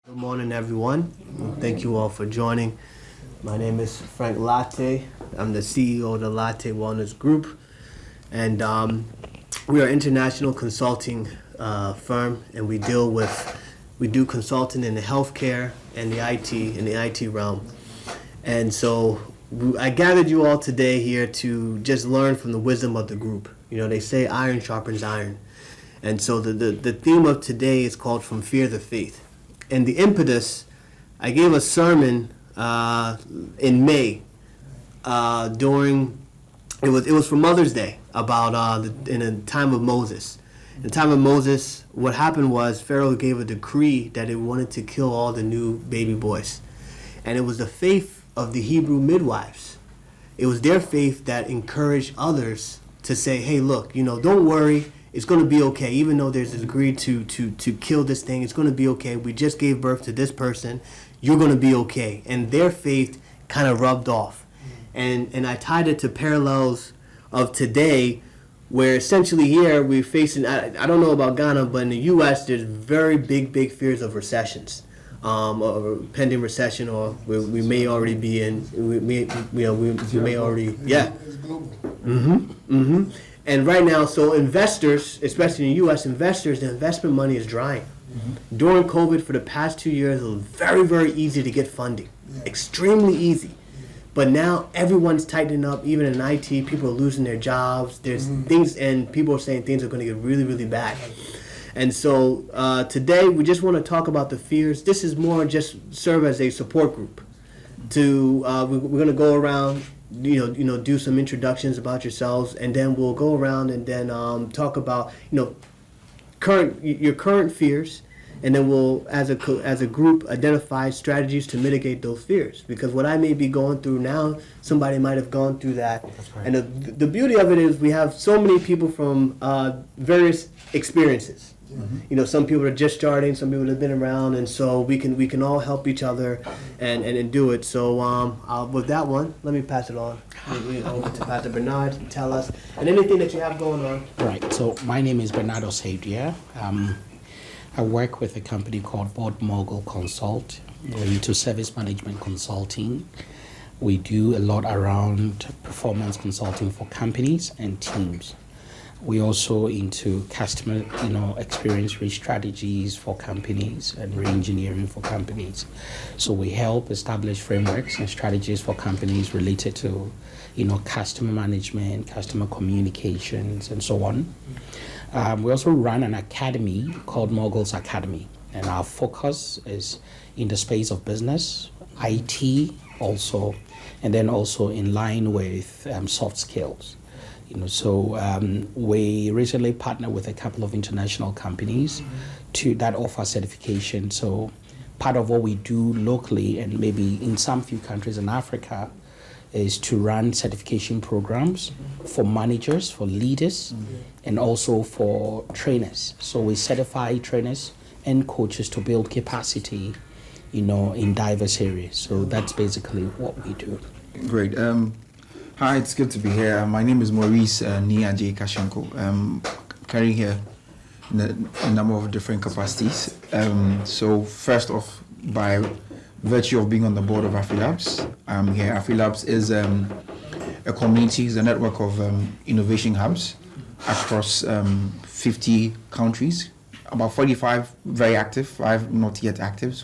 Good morning, everyone. Thank you all for joining. My name is Frank Latte. I'm the CEO of the Latte Wellness Group, and we are an international consulting firm, and we do consulting in the healthcare and the IT realm. And so I gathered you all today here to just learn from the wisdom of the group. You know, they say iron sharpens iron, and so the theme of today is called From Fear to Faith. And the impetus, I gave a sermon in May it was for Mother's Day about in the time of Moses. In the time of Moses, what happened was Pharaoh gave a decree that he wanted to kill all the new baby boys, and it was the faith of the Hebrew midwives. It was their faith that encouraged others to say, "Hey, look, don't worry. It's going to be okay. Even though there's a decree to kill this thing, it's going to be okay. We just gave birth to this person. You're going to be okay." And their faith kind of rubbed off. And I tied it to parallels of today, where essentially here we're facing, I don't know about Ghana, but in the U.S. there's very big fears of recessions, or pending recession, or we may already be in, we may already, yeah. It's global. And right now, so investors, especially in U.S. investors, the investment money is drying. During COVID, for the past 2 years, it was very easy to get funding, extremely easy. But now everyone's tightening up, even in IT, people are losing their jobs. There's things, and people are saying things are going to get really bad. And so today, we just want to talk about the fears. This is more just serve as a support group. We're going to go around, do some introductions about yourselves, and then we'll go around and then talk about your current fears, and then we'll as a group identify strategies to mitigate those fears. Because what I may be going through now, somebody might have gone through that. That's right. And the beauty of it is we have so many people from various experiences. Some people are just starting, some people have been around, and so we can all help each other and do it. So with that one, let me pass it on over to Pastor Bernard to tell us, and anything that you have going on. Right, so my name is Bernardo Sadia. I work with a company called Board Mogul Consult. We're into service management consulting. We do a lot around performance consulting for companies and teams. We also into customer, experience strategies for companies and re-engineering for companies. So we help establish frameworks and strategies for companies related to, customer management, customer communications, and so on. We also run an academy called Mogul's Academy, and our focus is in the space of business, IT also, and then also in line with soft skills. We recently partnered with a couple of international companies that offer certification. So part of what we do locally and maybe in some few countries in Africa is to run certification programs for managers, for leaders, and also for trainers. So we certify trainers and coaches to build capacity, in diverse areas. So that's basically what we do. Great. Hi, it's good to be here. My name is Maurice Niaje Kashenko. I'm carrying here a number of different capacities. So first off, by virtue of being on the board of AfriLabs, I'm here. AfriLabs is a community, is a network of innovation hubs across 50 countries, about 45 very active, 5 not yet active.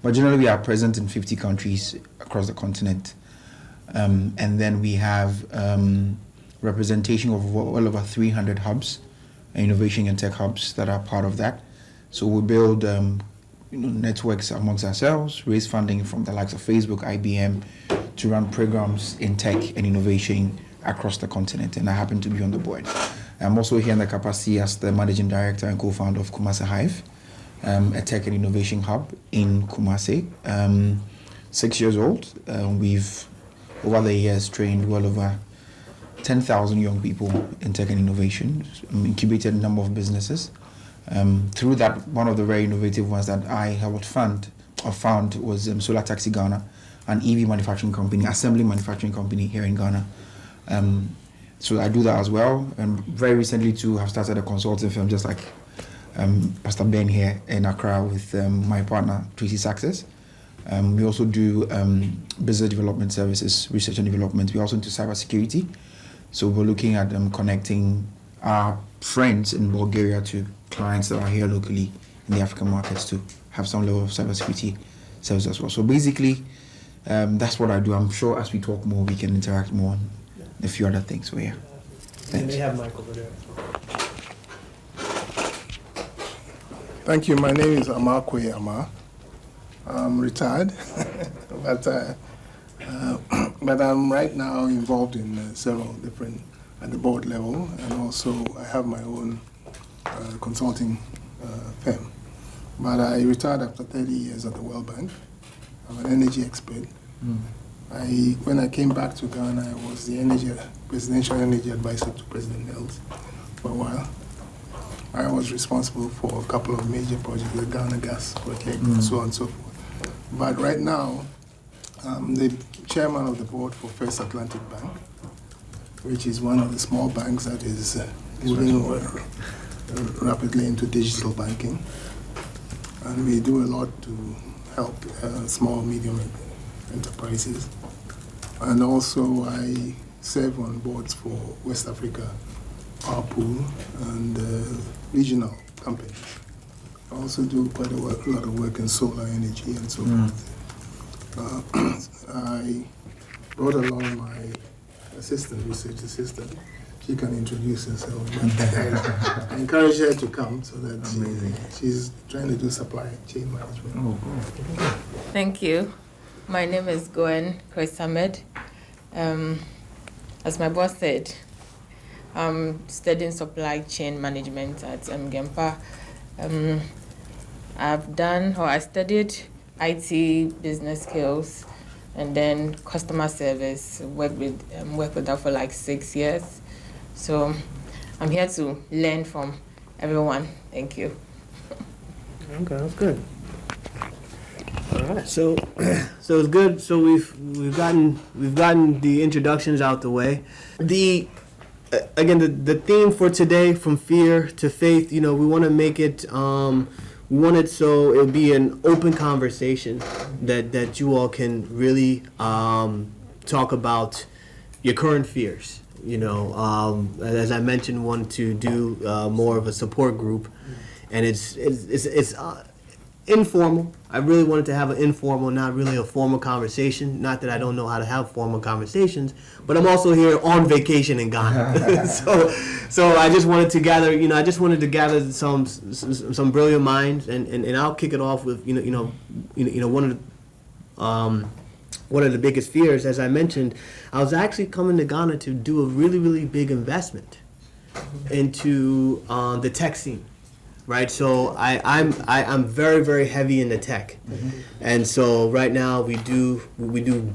But generally we are present in 50 countries across the continent. And then we have representation of well over 300 hubs, innovation and tech hubs that are part of that. So we build networks amongst ourselves, raise funding from the likes of Facebook, IBM, to run programs in tech and innovation across the continent. And I happen to be on the board. I'm also here in the capacity as the managing director and co-founder of Kumasi Hive, a tech and innovation hub in Kumasi. 6 years old. We've over the years trained well over 10,000 young people in tech and innovation, incubated a number of businesses. Through that, one of the very innovative ones that I helped found was Solar Taxi Ghana, an EV manufacturing company, assembly manufacturing company here in Ghana. So I do that as well, and very recently too have started a consulting firm just like Pastor Ben here in Accra with my partner Tracy Success. We also do business development services, research and development. We're also into cybersecurity. So we're looking at connecting our friends in Bulgaria to clients that are here locally in the African markets to have some level of cybersecurity service as well. So basically, that's what I do. I'm sure as we talk more, we can interact more on a few other things. So yeah. And they have Mike over there. Thank you. My name is Amar Kwayama. I'm retired, but I'm right now involved in several different at the board level, and also I have my own consulting firm. But I retired after 30 years at the World Bank. I'm an energy expert. When I came back to Ghana, I was the presidential energy advisor to President Mills for a while. I was responsible for a couple of major projects, the Ghana Gas project, and so on and so forth. But right now, I'm the chairman of the board for First Atlantic Bank, which is one of the small banks that is moving rapidly into digital banking. And we do a lot to help small, medium enterprises. And also I serve on boards for West Africa Power Pool and regional companies. I also do quite a lot of work in solar energy and so forth. I brought along my research assistant. She can introduce herself. I encourage her to come so that she's trying to do supply chain management. Thank you. My name is Goen Kresamed. As my boss said, I'm studying supply chain management at Gempa. I studied IT business skills and then customer service. Worked with that for like 6 years. So I'm here to learn from everyone. Thank you. Okay, that's good. All right, so it's good. So we've gotten the introductions out the way. The theme for today, from fear to faith, we want to make it, we want it so it'll be an open conversation that you all can really talk about your current fears. As I mentioned, want to do more of a support group, and it's informal. I really wanted to have an informal, not really a formal conversation. Not that I don't know how to have formal conversations, but I'm also here on vacation in Ghana. so I just wanted to gather, some brilliant minds, and I'll kick it off with one of the biggest fears, as I mentioned. I was actually coming to Ghana to do a really, really big investment into the tech scene. Right, so I'm very, very heavy into tech, and so right now we do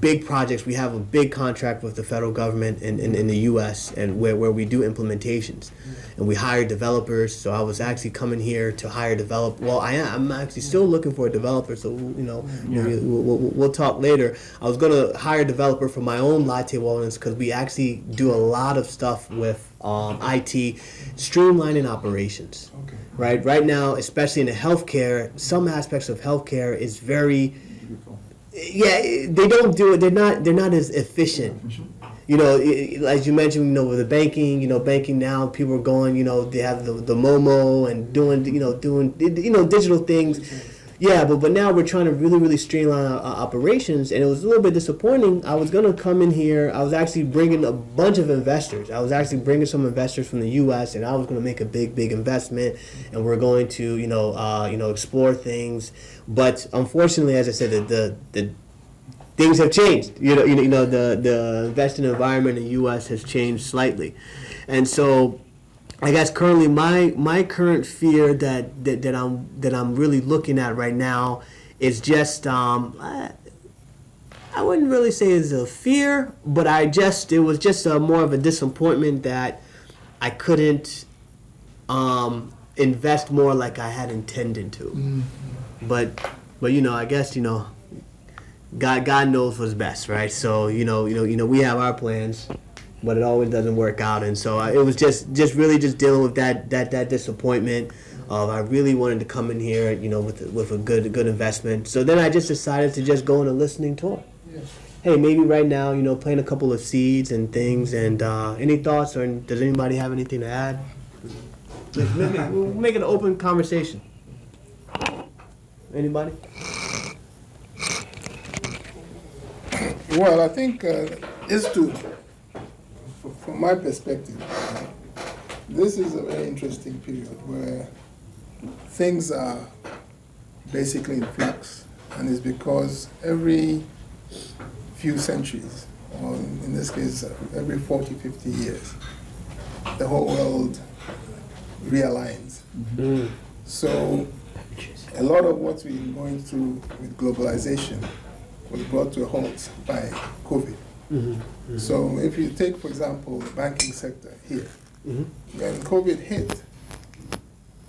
big projects. We have a big contract with the federal government in the U.S. and where we do implementations, and we hire developers. So I was actually coming here to hire Well, I'm actually still looking for a developer. So we'll talk later. I was gonna hire a developer for my own latte wellness because we actually do a lot of stuff with IT, streamlining operations. Okay. Right now, especially in the healthcare, some aspects of healthcare is very, they don't do it. They're not as efficient. As you mentioned, with the banking, banking now, people are going, they have the Momo and doing digital things. Yeah, but now we're trying to really, really streamline our operations, and it was a little bit disappointing. I was going to come in here. I was actually bringing a bunch of investors. I was actually bringing some investors from the U.S., and I was going to make a big, big investment, and we're going to, explore things. But unfortunately, as I said, the things have changed. The investing environment in the U.S. has changed slightly, and so I guess currently my current fear that I'm really looking at right now is just I wouldn't really say it's a fear, but it was just more of a disappointment that I couldn't invest more like I had intended to. Mm-hmm. But I guess God knows what's best, right? So we have our plans, but it always doesn't work out, and so it was just really dealing with that disappointment. I really wanted to come in here, with a good investment. So then I just decided to just go on a listening tour. Hey, maybe right now, plant a couple of seeds and things. And any thoughts, or does anybody have anything to add? We'll make it an open conversation. Anybody? Well, I think from my perspective, this is a very interesting period where things are basically in flux, and it's because every few centuries, or in this case, every 40, 50 years, the whole world realigns. Mm. So a lot of what we're going through with globalization was brought to a halt by COVID. Mm-hmm. So if you take, for example, the banking sector here, Mm-hmm. when COVID hit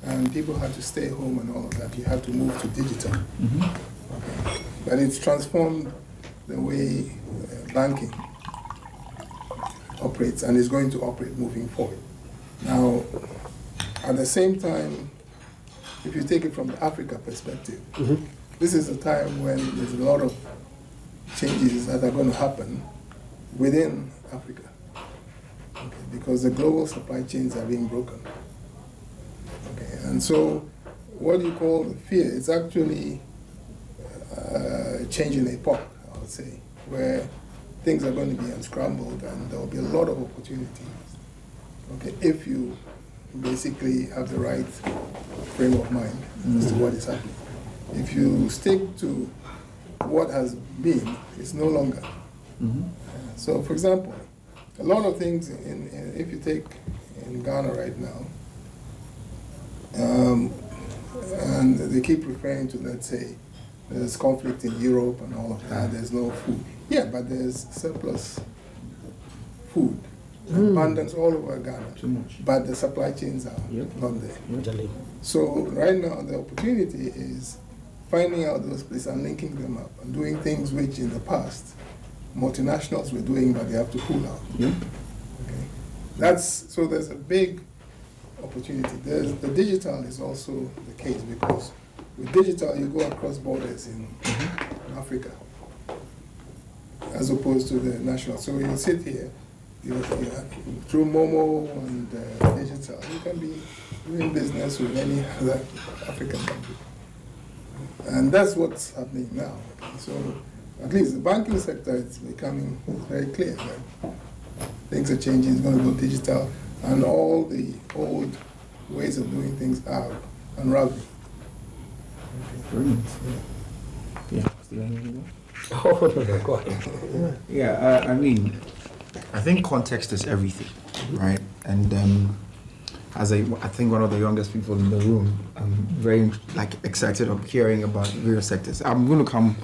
and people had to stay home and all of that, you had to move to digital. Okay. But it's transformed the way banking operates and is going to operate moving forward. Now, at the same time, if you take it from the Africa perspective, Mm-hmm. this is a time when there's a lot of changes that are going to happen within Africa. Okay, because the global supply chains are being broken. Okay, and so what you call the fear is actually changing epoch, I would say, where things are going to be unscrambled and there will be a lot of opportunities. Okay, if you basically have the right frame of mind as to what is happening. If you stick to what has been, it's no longer. So, for example, a lot of things, if you take in Ghana right now, and they keep referring to, let's say, there's conflict in Europe and all of that, there's no food. Yeah, but there's surplus food, abundance all over Ghana, but the supply chains are not there. So right now, the opportunity is finding out those places and linking them up and doing things which in the past multinationals were doing, but they have to pull out. Okay, so there's a big opportunity. The digital is also the case, because with digital you go across borders in Africa as opposed to the national. So you sit here, through Momo and digital, you can be doing business with any other African country. And that's what's happening now. Okay? So at least the banking sector is becoming very clear that things are changing, it's going to go digital, and all the old ways of doing things are unraveling. Brilliant. Yeah. Oh, no, go ahead. Yeah, I mean, I think context is everything, right? And as I think one of the youngest people in the room, I'm very excited of hearing about various sectors. I'm going to come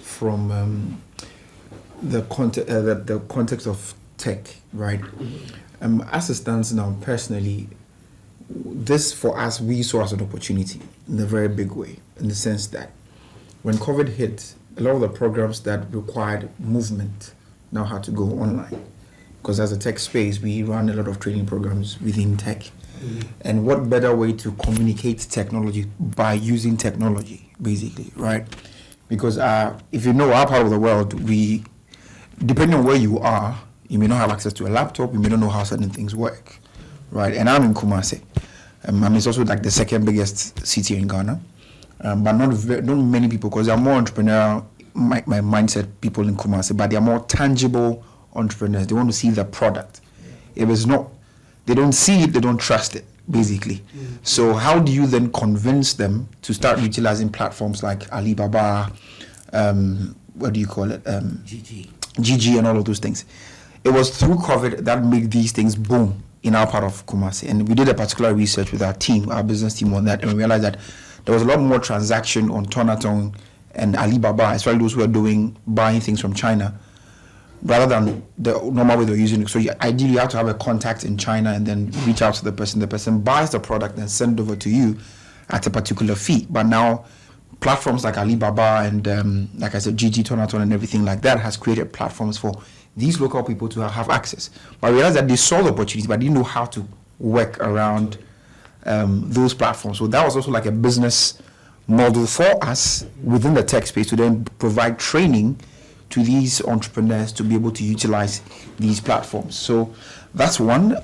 from the context of tech, right? As it stands now, personally, this for us, we saw as an opportunity in a very big way, in the sense that when COVID hit, a lot of the programs that required movement now had to go online. Because as a tech space, we run a lot of training programs within tech. And what better way to communicate technology by using technology, basically, right? Because if you know our part of the world, we, depending on where you are, you may not have access to a laptop, you may not know how certain things work, right? And I'm in Kumasi. It's also like the second biggest city in Ghana. But not many people, because there are more entrepreneurial, my mindset people in Kumasi, but they are more tangible entrepreneurs. They want to see the product. If it's not, they don't see it, they don't trust it, basically. So how do you then convince them to start utilizing platforms like Alibaba, what do you call it? GG and all of those things. It was through COVID that made these things boom in our part of Kumasi. And we did a particular research with our team, our business team on that, and we realized that there was a lot more transaction on Tonatong and Alibaba, especially those who are buying things from China, rather than the normal way they're using it. So ideally you have to have a contact in China and then reach out to the person. The person buys the product and send it over to you at a particular fee. But now platforms like Alibaba and like I said, GG, Tonatong and everything like that has created platforms for these local people to have access. But I realized that they saw the opportunity, but didn't know how to work around those platforms. So that was also like a business model for us within the tech space to then provide training to these entrepreneurs to be able to utilize these platforms. So that's one.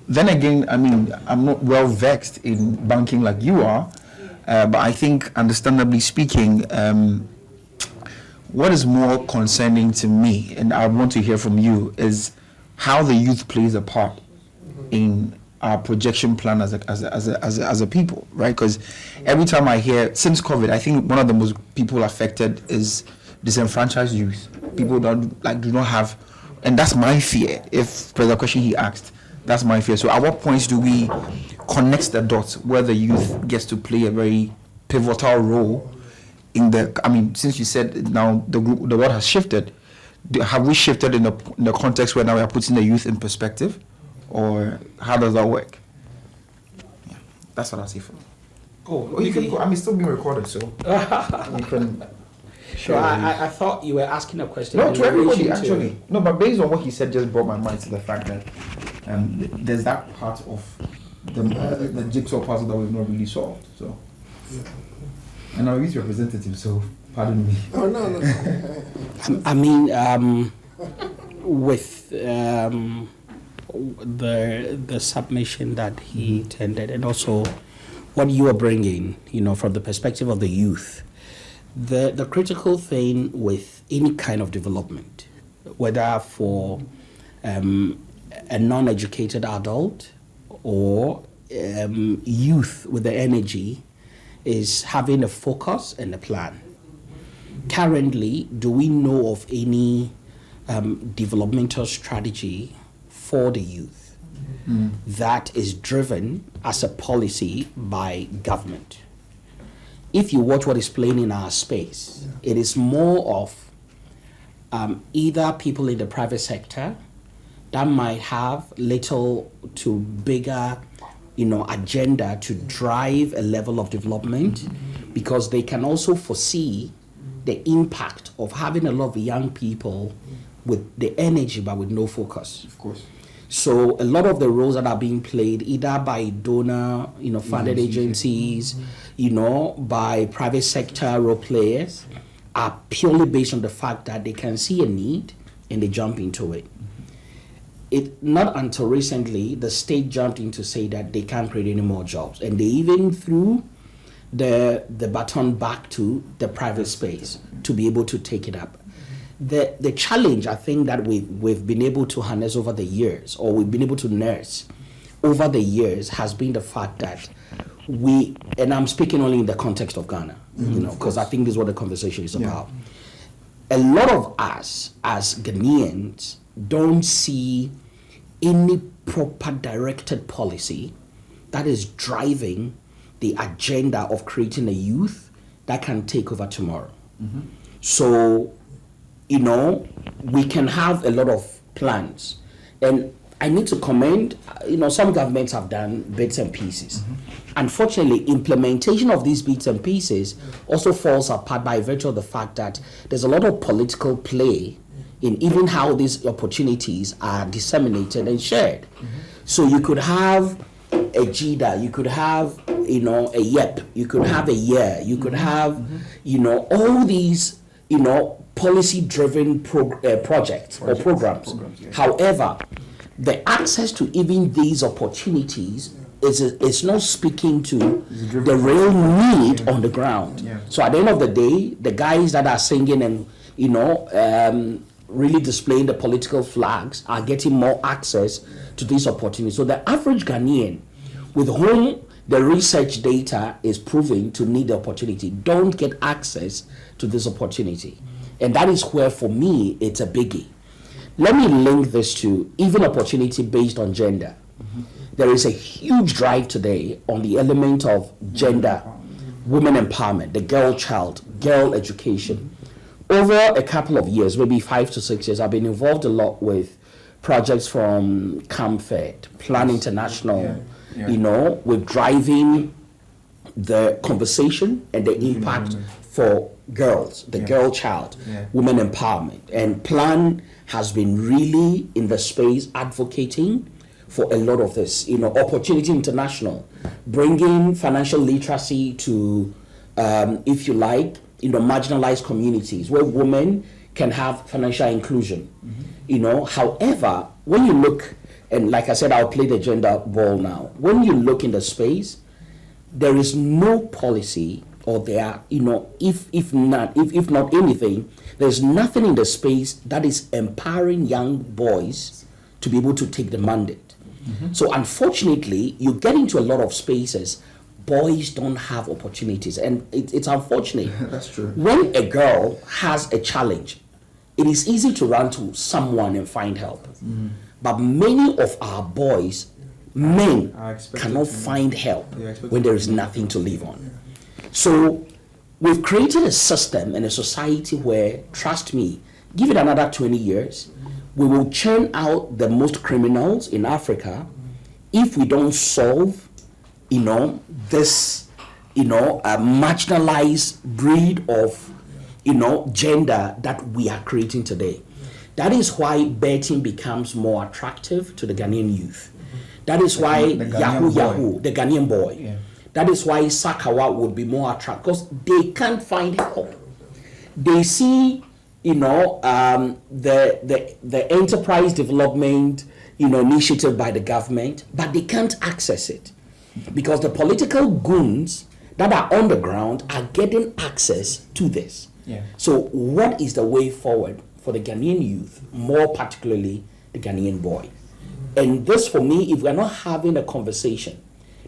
Then again, I mean, I'm not well vexed in banking like you are, but I think, understandably speaking, what is more concerning to me, and I want to hear from you, is how the youth plays a part in our projection plan as a people, right? Because every time I hear, since COVID, I think one of the most people affected is disenfranchised youth. People do not have, and that's my fear. If there's a question he asked, that's my fear. So at what points do we connect the dots where the youth gets to play a very pivotal role in the, I mean, since you said now the world has shifted, have we shifted in the context where now we are putting the youth in perspective? Or how does that work? Yeah, that's what I see for me. Oh, you can go. I mean, still being recorded, so you can. Sure. I thought you were asking a question. No, in to everybody relation to- actually. No, but based on what he said, just brought my mind to the fact that there's that part of the jigsaw puzzle that we've not really solved. So, and I'm a youth representative, so pardon me. Oh, no. I mean, with the submission that he tendered, and also what you are bringing, from the perspective of the youth, the critical thing with any kind of development, whether for a non-educated adult or youth with the energy, is having a focus and a plan. Currently, do we know of any developmental strategy for the youth that is driven as a policy by government? If you watch what is playing in our space, it is more of either people in the private sector that might have little to bigger agenda to drive a level of development, because they can also foresee the impact of having a lot of young people with the energy but with no focus. Of course. So a lot of the roles that are being played either by donor, funded agencies, by private sector role players, are purely based on the fact that they can see a need and they jump into it. It not until recently the state jumped in to say that they can't create any more jobs, and they even threw the baton back to the private space to be able to take it up. The challenge, I think, that we've been able to harness over the years, or we've been able to nurse over the years, has been the fact that and I'm speaking only in the context of Ghana, because I think this is what the conversation is about. A lot of us as Ghanaians don't see any proper directed policy that is driving the agenda of creating a youth that can take over tomorrow. So, we can have a lot of plans. And I need to commend, some governments have done bits and pieces. Unfortunately, implementation of these bits and pieces also falls apart by virtue of the fact that there's a lot of political play in even how these opportunities are disseminated and shared. So you could have a GIDA, you could have, a YEP, you could have a year, you could have, all these, policy-driven projects or programs. However, the access to even these opportunities is not speaking to the real need on the ground. So at the end of the day, the guys that are singing and, really displaying the political flags are getting more access to these opportunities. So the average Ghanaian, with whom the research data is proving to need the opportunity, don't get access to this opportunity. And that is where, for me, it's a biggie. Let me link this to even opportunity based on gender. There is a huge drive today on the element of gender, women empowerment, the girl child, girl education. Over a couple of years, maybe 5 to 6 years, I've been involved a lot with projects from CAMFED, Plan International, with driving the conversation and the impact for girls, the girl child, women empowerment. And Plan has been really in the space advocating for a lot of this. Opportunity International, bringing financial literacy to, if you like, marginalized communities where women can have financial inclusion. However, when you look, and like I said, I'll play the gender ball now. When you look in the space, there is no policy, or there, if not anything, there's nothing in the space that is empowering young boys to be able to take the mandate. So unfortunately, you get into a lot of spaces, boys don't have opportunities, and it's unfortunate. That's true. When a girl has a challenge, it is easy to run to someone and find help. But many of our boys, men, cannot find help when there is nothing to live on. So we've created a system and a society where, trust me, give it another 20 years, we will churn out the most criminals in Africa if we don't solve, this, a marginalized breed of, gender that we are creating today. That is why betting becomes more attractive to the Ghanaian youth. That is why the Yahoo, the Ghanaian boy. Yeah. That is why Sakawa would be more attractive, because they can't find help. They see, the enterprise development, initiative by the government, but they can't access it because the political goons that are on the ground are getting access to this. Yeah. So what is the way forward for the Ghanaian youth, more particularly the Ghanaian boy? And this, for me, if we're not having a conversation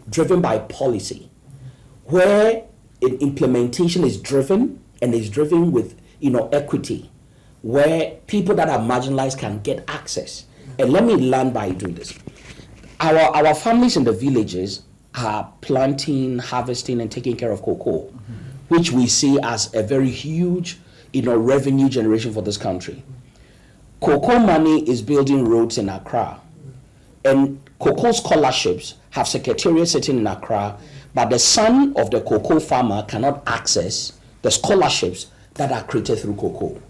driven by policy, where implementation is driven and is driven with equity, where people that are marginalized can get access. And let me learn by doing this. Our families in the villages are planting, harvesting, and taking care of cocoa, which we see as a very huge revenue generation for this country. Cocoa money is building roads in Accra, and cocoa scholarships have secretariats sitting in Accra, but the son of the cocoa farmer cannot access the scholarships that are created through cocoa.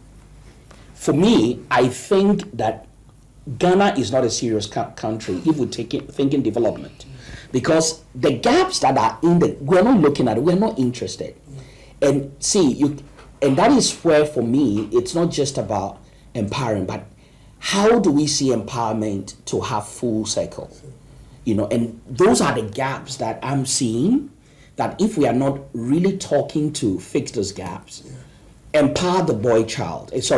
For me, I think that Ghana is not a serious country if we thinking development, because the gaps that are we're not looking at it, we're not interested. And and that is where, for me, it's not just about empowering, but how do we see empowerment to have full circle? And those are the gaps that I'm seeing, that if we are not really talking to fix those gaps, empower the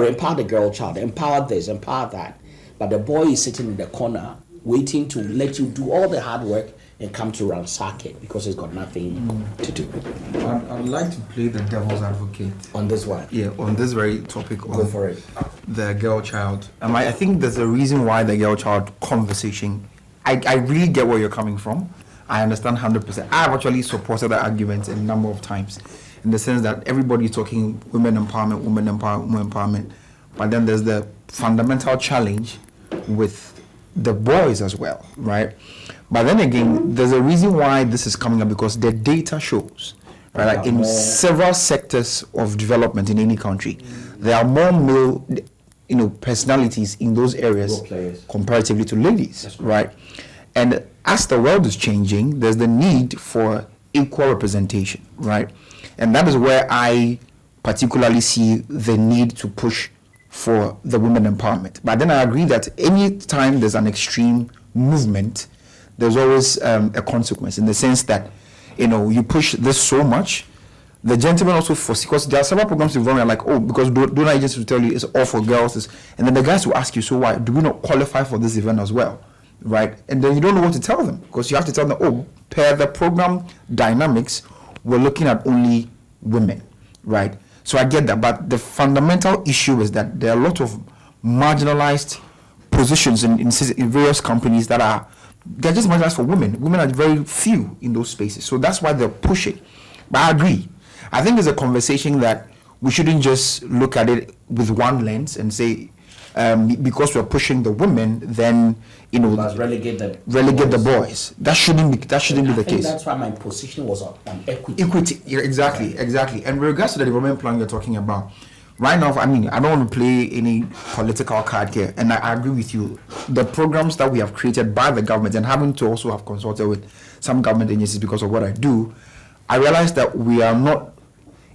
empower the girl child, empower this, empower that, but the boy is sitting in the corner waiting to let you do all the hard work and come to ransack it because he's got nothing to do. I would like to play the devil's advocate On this one. Yeah, on this very topic. Go for it. The girl child. I think there's a reason why the girl child conversation, I really get where you're coming from. I understand 100%. I've actually supported that argument a number of times, in the sense that everybody's talking women empowerment, but then there's the fundamental challenge with the boys as well, right? But then again, there's a reason why this is coming up, because the data shows, right? Like in several sectors of development in any country, there are more male, personalities in those areas comparatively to ladies, right? And as the world is changing, there's the need for equal representation, right? And that is where I particularly see the need to push for the women empowerment. But then I agree that any time there's an extreme movement, there's always a consequence, in the sense that, you push this so much, the gentlemen also foresee, because there are several programs involved, like, because donor agencies will tell you it's all for girls, and then the guys will ask you, so why do we not qualify for this event as well, right? And then you don't know what to tell them, because you have to tell them, per the program dynamics, we're looking at only women, right? So I get that, but the fundamental issue is that there are a lot of marginalized positions in various companies they're just marginalized for women. Women are very few in those spaces, so that's why they're pushing. But I agree. I think it's a conversation that we shouldn't just look at it with one lens and say, because we're pushing the women, then relegate the boys. That shouldn't be the case. That's why my position was on equity. Equity, yeah, exactly. And with regards to the development plan you're talking about, right now, I mean, I don't want to play any political card here, and I agree with you. The programs that we have created by the government, and having to also have consulted with some government agencies because of what I do, I realize that we are not,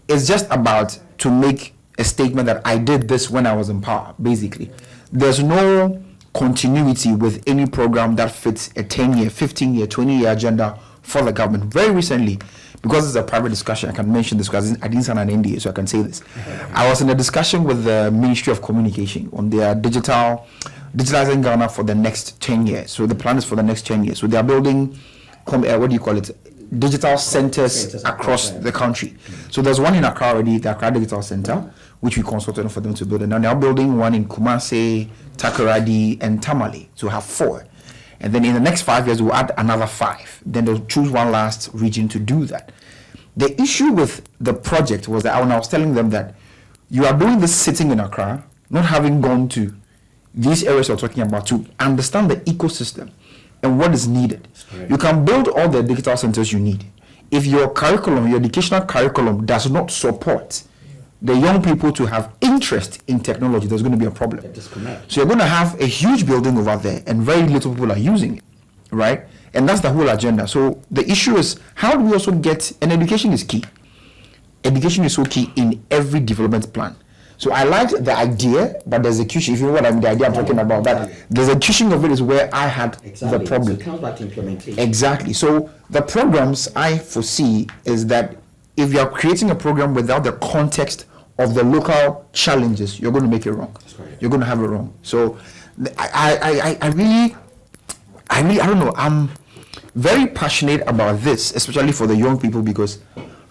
it's just about to make a statement that I did this when I was in power, basically. There's no continuity with any program that fits a 10-year, 15-year, 20-year agenda for the government. Very recently, because it's a private discussion, I can mention this because I didn't sign an NDA, so I can say this. I was in a discussion with the Ministry of Communication on their digitalizing Ghana for the next 10 years. So the plan is for the next 10 years. So they are building, digital centers across the country. So there's one in Accra already, the Accra Digital Center, which we consulted for them to build. And now they're building one in Kumasi, Takoradi, and Tamale to have 4. And then in the next 5 years, we'll add another 5. Then they'll choose one last region to do that. The issue with the project was that when I was telling them that you are doing this sitting in Accra, not having gone to these areas we're talking about to understand the ecosystem and what is needed. You can build all the digital centers you need. If your curriculum, your educational curriculum does not support the young people to have interest in technology, there's going to be a problem. So you're going to have a huge building over there and very little people are using it, right? And that's the whole agenda. So the issue is, how do we also get, and education is key. Education is so key in every development plan. So I liked the idea, but the execution, if you know what I mean, the idea I'm talking about, but the execution of it is where I had the problem. So it comes back to implementation. Exactly. So the programs I foresee is that if you are creating a program without the context of the local challenges, you're going to make it wrong. You're going to have it wrong. So I really, I don't know, I'm very passionate about this, especially for the young people, because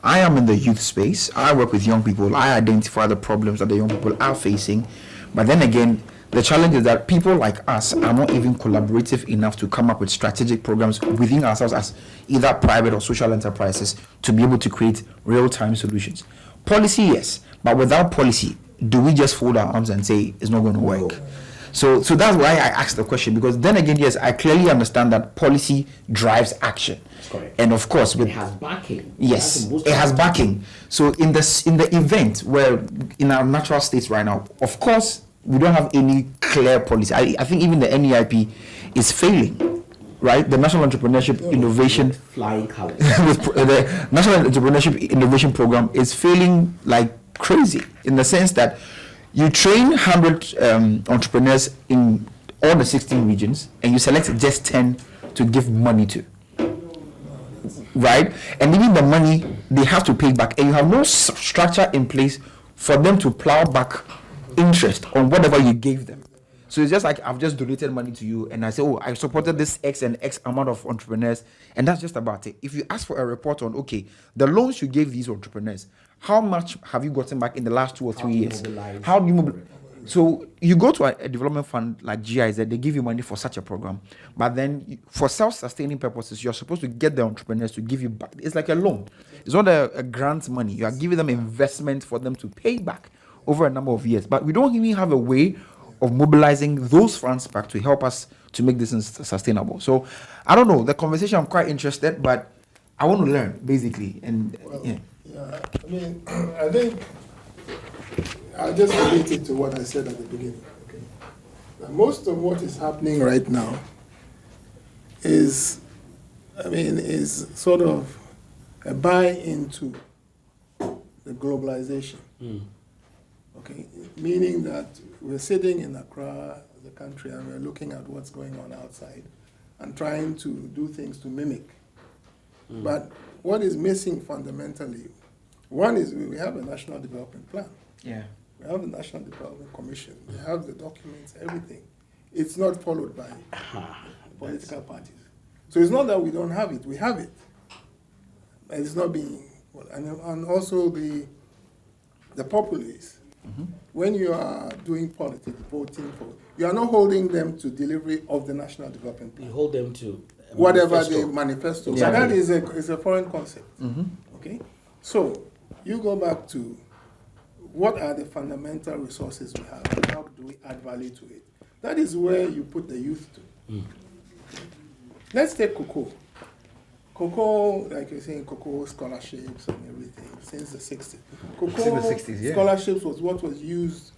I am in the youth space. I work with young people. I identify the problems that the young people are facing. But then again, the challenge is that people like us are not even collaborative enough to come up with strategic programs within ourselves as either private or social enterprises to be able to create real-time solutions. Policy, yes, but without policy, do we just fold our arms and say it's not going to work? So that's why I asked the question, because then again, yes, I clearly understand that policy drives action. And of course, it has backing. Yes, it has backing. So in the event where in our natural states right now, of course, we don't have any clear policy. I think even the NEIP is failing, right? The National Entrepreneurship Innovation flying colors. The National Entrepreneurship Innovation Program is failing like crazy, in the sense that you train 100 entrepreneurs in all the 16 regions, and you select just 10 to give money to. Right? And even the money they have to pay back, and you have no structure in place for them to plow back interest on whatever you gave them. So it's just like, I've just donated money to you, and I say, oh, I supported this X and X amount of entrepreneurs, and that's just about it. If you ask for a report on, okay, the loans you gave these entrepreneurs, how much have you gotten back in the last 2 or 3 years? How do you mobilize? So you go to a development fund like GIZ, they give you money for such a program, but then for self-sustaining purposes, you're supposed to get the entrepreneurs to give you back. It's like a loan. It's not a grant money. You are giving them investment for them to pay back over a number of years. But we don't even have a way of mobilizing those funds back to help us to make this sustainable. So I don't know. The conversation, I'm quite interested, but I want to learn, basically. And I mean, I think I'll just relate it to what I said at the beginning. Okay? Now, most of what is happening right now is sort of a buy into the globalization. Okay, meaning that we're sitting in Accra, the country, and we're looking at what's going on outside and trying to do things to mimic. But what is missing fundamentally, one is we have a national development plan. yeah. We have the National Development Commission. We have the documents, everything. It's not followed by political parties. So it's not that we don't have it. We have it. And it's not being... And also the populace. When you are doing politics, voting for... You are not holding them to delivery of the National Development Plan. You hold them to whatever they manifesto. Exactly. So that is a foreign concept. Okay? So you go back to what are the fundamental resources we have and how do we add value to it? That is where you put the youth to. Let's take cocoa. cocoa, like you're saying, cocoa scholarships and everything since the 60s. Cocoa Since the 60s, yeah. scholarships was what was used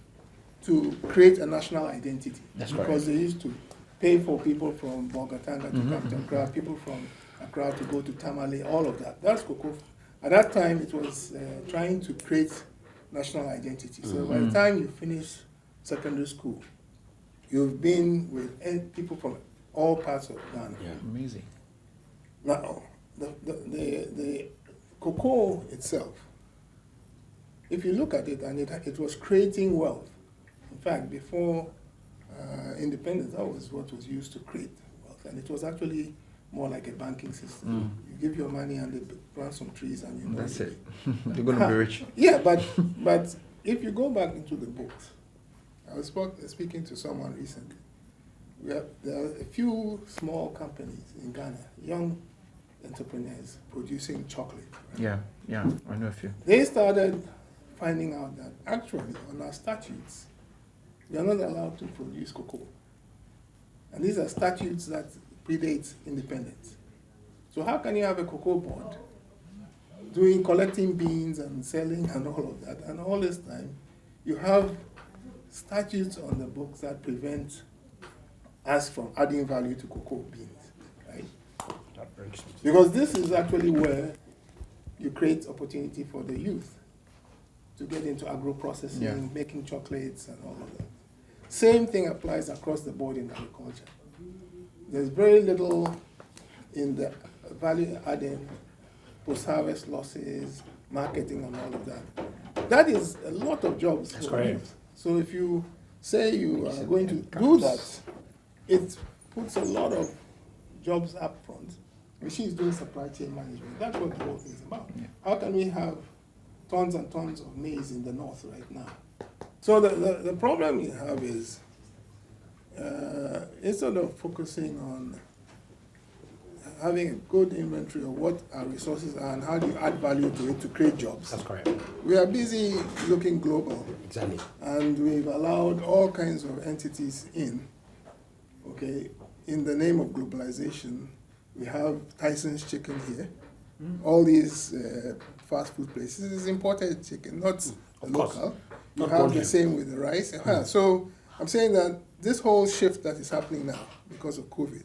to create a national identity. That's because correct. they used to pay for people from Bogatanga to come to Accra, people from Accra to go to Tamale, all of that. That's cocoa. At that time, it was trying to create national identity. So by the time you finish secondary school, you've been with people from all parts of Ghana. Yeah. Amazing. Now, the cocoa itself, if you look at it, and it was creating wealth. In fact, before independence, that was what was used to create wealth. And it was actually more like a banking system. You give your money and they plant some trees and you know. That's it. You're going to be rich. Yeah, but if you go back into the books, I was speaking to someone recently. There are a few small companies in Ghana, young entrepreneurs producing chocolate. Right? Yeah, I know a few. They started finding out that actually on our statutes, we are not allowed to produce cocoa. And these are statutes that predate independence. So how can you have a cocoa board collecting beans and selling and all of that, and all this time you have statutes on the books that prevent us from adding value to cocoa beans, right? Because this is actually where you create opportunity for the youth to get into agro-processing, making chocolates and all of that. Same thing applies across the board in agriculture. There's very little in the value adding, post-harvest losses, marketing and all of that. That is a lot of jobs That's for correct. youth. So if you say you are going to do that, it puts a lot of jobs up front. She's doing supply chain management. That's what the whole thing is about. How can we have tons and tons of maize in the north right now? So the problem you have is instead of focusing on having a good inventory of what our resources are and how do you add value to it to create jobs. That's correct. We are busy looking global. Exactly. And we've allowed all kinds of entities in, okay, in the name of globalization. We have Tyson's chicken here. All these fast food places is imported chicken, not local. You have the same with the rice. So I'm saying that this whole shift that is happening now because of COVID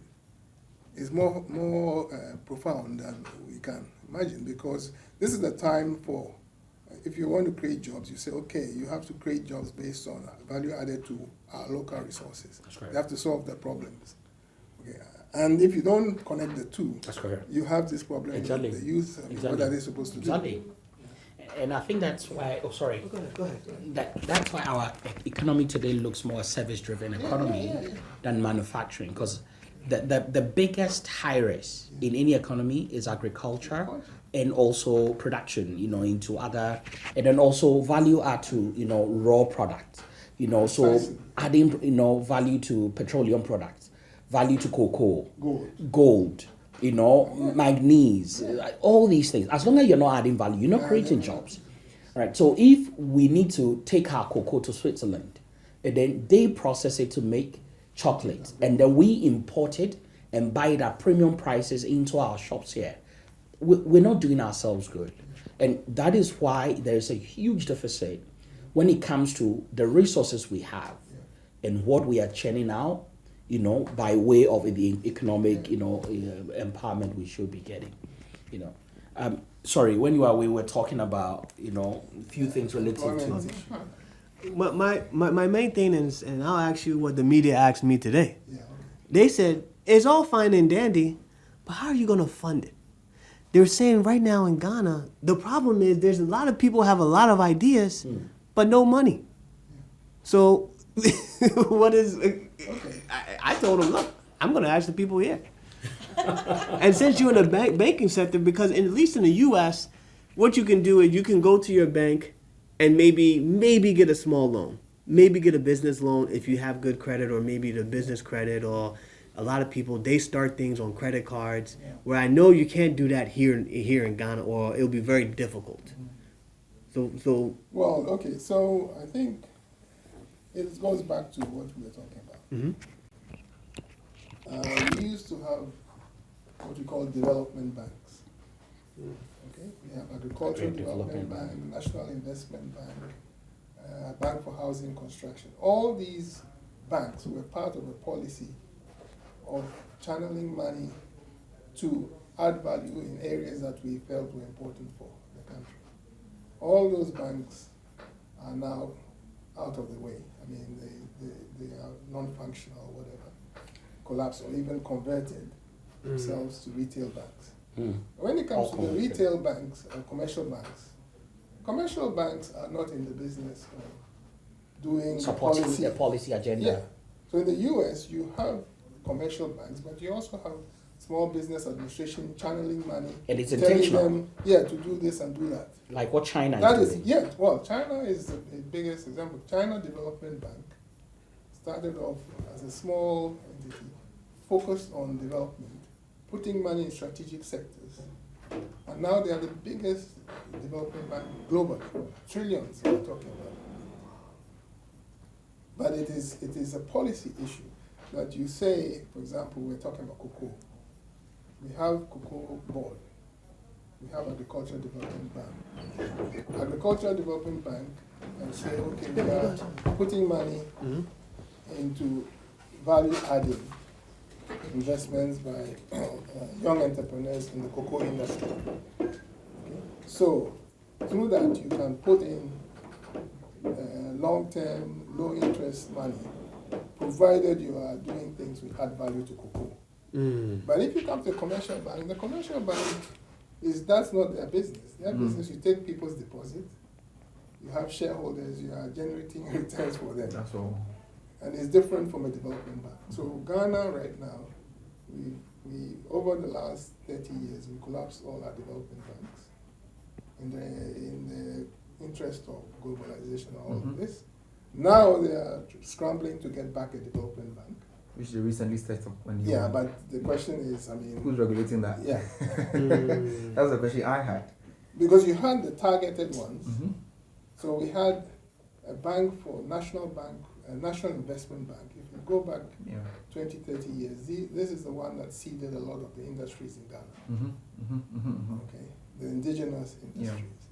is more profound than we can imagine, because this is the time for, if you want to create jobs, you say, okay, you have to create jobs based on value added to our local resources. That's correct. You have to solve the problems. Okay. And if you don't connect the two, That's correct. you have this problem Exactly. with the youth. What are they supposed to do? Exactly. And I think that's why, Go ahead. That's why our economy today looks more a service-driven economy than manufacturing, because the biggest hirers in any economy is agriculture and also production, into other, and then also value add to, raw products, so adding, value to petroleum products, value to cocoa, gold, manganese, all these things. As long as you're not adding value, you're not creating jobs. Right. So if we need to take our cocoa to Switzerland, and then they process it to make chocolate, and then we import it and buy it at premium prices into our shops here, we're not doing ourselves good. And that is why there's a huge deficit when it comes to the resources we have and what we are churning out, by way of the economic, empowerment we should be getting, Sorry, when you we were talking about, a few things related to... My main thing is, and I'll ask you what the media asked me today. Yeah, okay. They said, it's all fine and dandy, but how are you going to fund it? They're saying right now in Ghana, the problem is there's a lot of people have a lot of ideas, but no money. So what is... I told them, look, I'm going to ask the people here. And since you're in the banking sector, because at least in the U.S., what you can do is you can go to your bank and maybe get a small loan, maybe get a business loan if you have good credit, or maybe the business credit, or a lot of people, they start things on credit cards, where I know you can't do that here in Ghana, or it'll be very difficult. So Well, okay, so I think it goes back to what we were talking about. We used to have what we call development banks. Okay, we have Agricultural Development Bank, National Investment Bank, Bank for Housing Construction. All these banks were part of a policy of channeling money to add value in areas that we felt were important for the country. All those banks are now out of the way. I mean, they are non-functional or whatever, collapsed or even converted themselves to retail banks. When it comes to the retail banks or commercial banks are not in the business of doing Supporting policy. the policy agenda. Yeah. So in the US, you have commercial banks, but you also have small business administration channeling money, And it's telling intentional. them, yeah, to do this and do that. Like what China That is is, doing. yeah, well, China is the biggest example. China Development Bank started off as a small entity focused on development, putting money in strategic sectors. And now they are the biggest development bank globally, trillions we're talking about. But it is a policy issue that you say, for example, we're talking about cocoa. We have cocoa board. We have Agricultural Development Bank. Agricultural Development Bank and say, okay, we are putting money into value-adding investments by young entrepreneurs in the cocoa industry. Okay? So through that, you can put in long-term, low-interest money, provided you are doing things which add value to cocoa. But if you come to a commercial bank, the commercial bank that's not their business. Their business, you take people's deposits, you have shareholders, you are generating returns for them. That's all. And it's different from a development bank. So Ghana right now, we over the last 30 years, we collapsed all our development banks in the interest of globalization and all of this. Now they are scrambling to get back a development bank. Which they recently set up when you Yeah, were- but the question is, I mean, who's regulating that? yeah, That was the question I had. because you had the targeted ones. Mm-hmm. So we had a bank for National Bank, a National Investment Bank. If you go back Yeah. 20, 30 years, this is the one that seeded a lot of the industries in Ghana. Mm-hmm. Mm-hmm. Mm-hmm. Okay, the indigenous industries.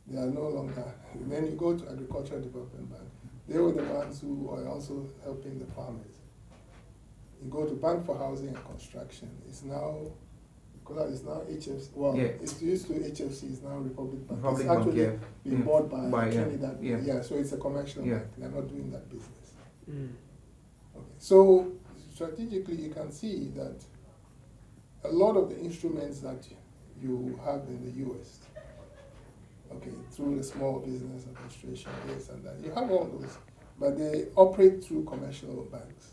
They are no longer. When you go to Agricultural Development Bank, they were the ones who are also helping the farmers. You go to Bank for Housing and Construction. It's now, because it's now HFC. Well, Yeah. it's used to HFC. It's now Republic Bank. Republic it's Bank, actually yeah. been Yeah. bought by By, yeah. Trinidad. Yeah. So it's a commercial Yeah. bank. They're not doing that business. Okay. So strategically, you can see that a lot of the instruments that you have in the US, okay, through the Small Business Administration, this and that, you have all those, but they operate through commercial banks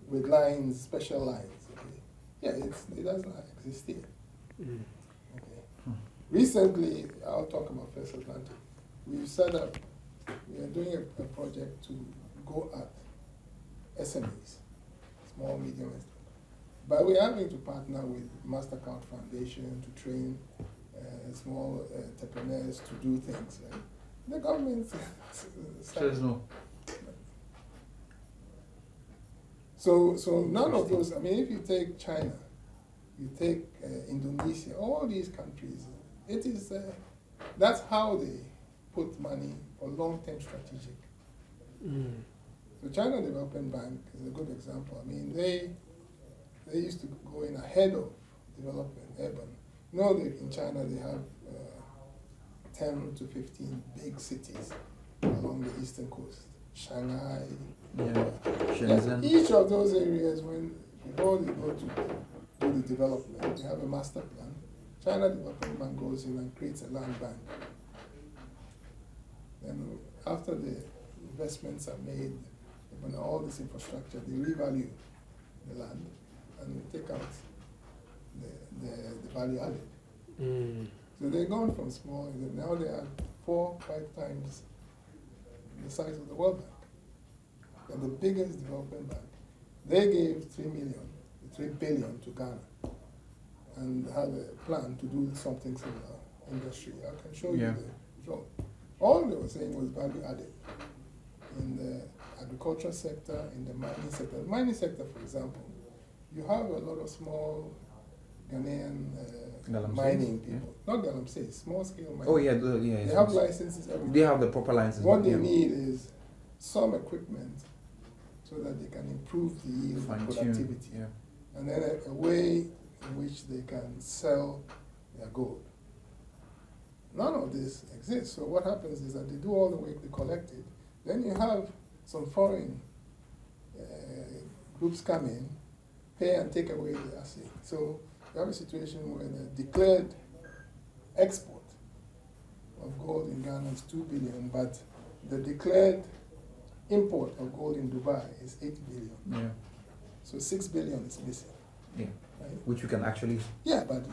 with lines, special lines. Okay, yeah, it doesn't exist here. Okay. Recently, I'll talk about First Atlantic. We set up, we are doing a project to go at SMEs, small, medium, but we're having to partner with MasterCard Foundation to train small entrepreneurs to do things. Right? The government Says no. So none of those. I mean, if you take China, you take Indonesia, all these countries, it is that's how they put money for long-term strategic. So China Development Bank is a good example. I mean, they used to go in ahead of development, urban. You know, in China they have 10 to 15 big cities along the eastern coast. Shanghai. Yeah. Shenzhen. Each of those areas, before they go to do the development, they have a master plan. China Development Bank goes in and creates a land bank. Then after the investments are made, when all this infrastructure, they revalue the land and take out the value added. So they've gone from small, now they are 4-5 times the size of the World Bank. They're the biggest development bank. They gave $3 billion to Ghana and had a plan to do something similar industry. I can show you the result. All they were saying was value added in the agriculture sector, in the mining sector. The mining sector, for example, you have a lot of small Ghanaian Galamsey? mining people. Not Galamsey, small scale mining. Oh yeah, They have licenses, everything. They have the proper licenses. What they yeah. need is some equipment so that they can improve the yield and Fine-tune, productivity. yeah. And then a way in which they can sell their gold. None of this exists. So what happens is that they do all the work, they collect it. Then you have some foreign groups come in, pay and take away the asset. So you have a situation where the declared export of gold in Ghana is 2 billion, but the declared import of gold in Dubai is 8 billion. Yeah. So 6 billion is missing. Yeah. Right? Which we can actually. Yeah, but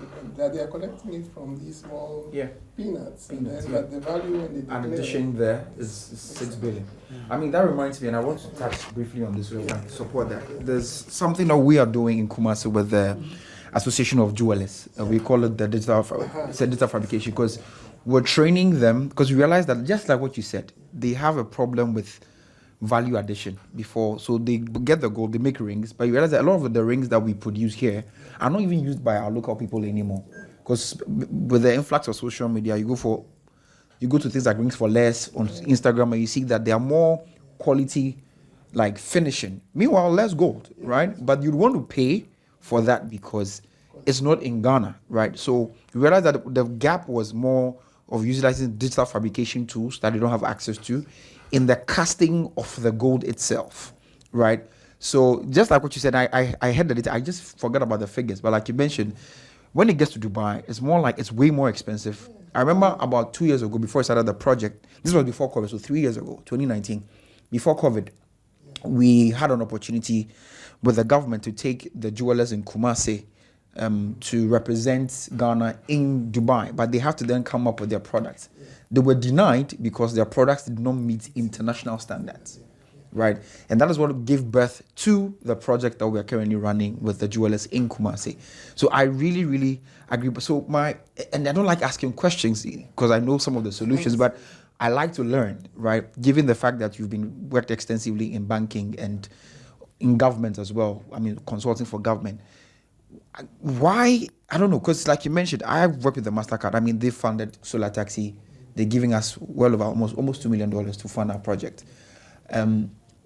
they are collecting it from these small peanuts. And Peanuts, then, yeah. but the value when they An declare addition there is 6 billion. I mean, that reminds me, and I want to touch briefly on this so we can support that. There's something that we are doing in Kumasi with the Association of Jewelers. We call it the digital fabrication, because we're training them, because we realize that just like what you said, they have a problem with value addition before. So they get the gold, they make rings, but you realize that a lot of the rings that we produce here are not even used by our local people anymore. Because with the influx of social media, you go to things like rings for less on Instagram, and you see that they are more quality, like finishing. Meanwhile, less gold, right? But you'd want to pay for that because it's not in Ghana, right? So you realize that the gap was more of utilizing digital fabrication tools that they don't have access to in the casting of the gold itself, right? So just like what you said, I heard that I just forgot about the figures, but like you mentioned, when it gets to Dubai, it's more like it's way more expensive. I remember about 2 years ago, before I started the project, this was before COVID, so 3 years ago, 2019, before COVID, we had an opportunity with the government to take the jewelers in Kumasi to represent Ghana in Dubai, but they have to then come up with their products. They were denied because their products did not meet international standards, right? And that is what gave birth to the project that we are currently running with the jewelers in Kumasi. So I really, really agree. So and I don't like asking questions because I know some of the solutions, but I like to learn, right? Given the fact that you've been worked extensively in banking and in government as well. I mean, consulting for government. Why? I don't know, because like you mentioned, I have worked with the MasterCard. I mean, they funded Solar Taxi. They're giving us well over almost $2 million to fund our project.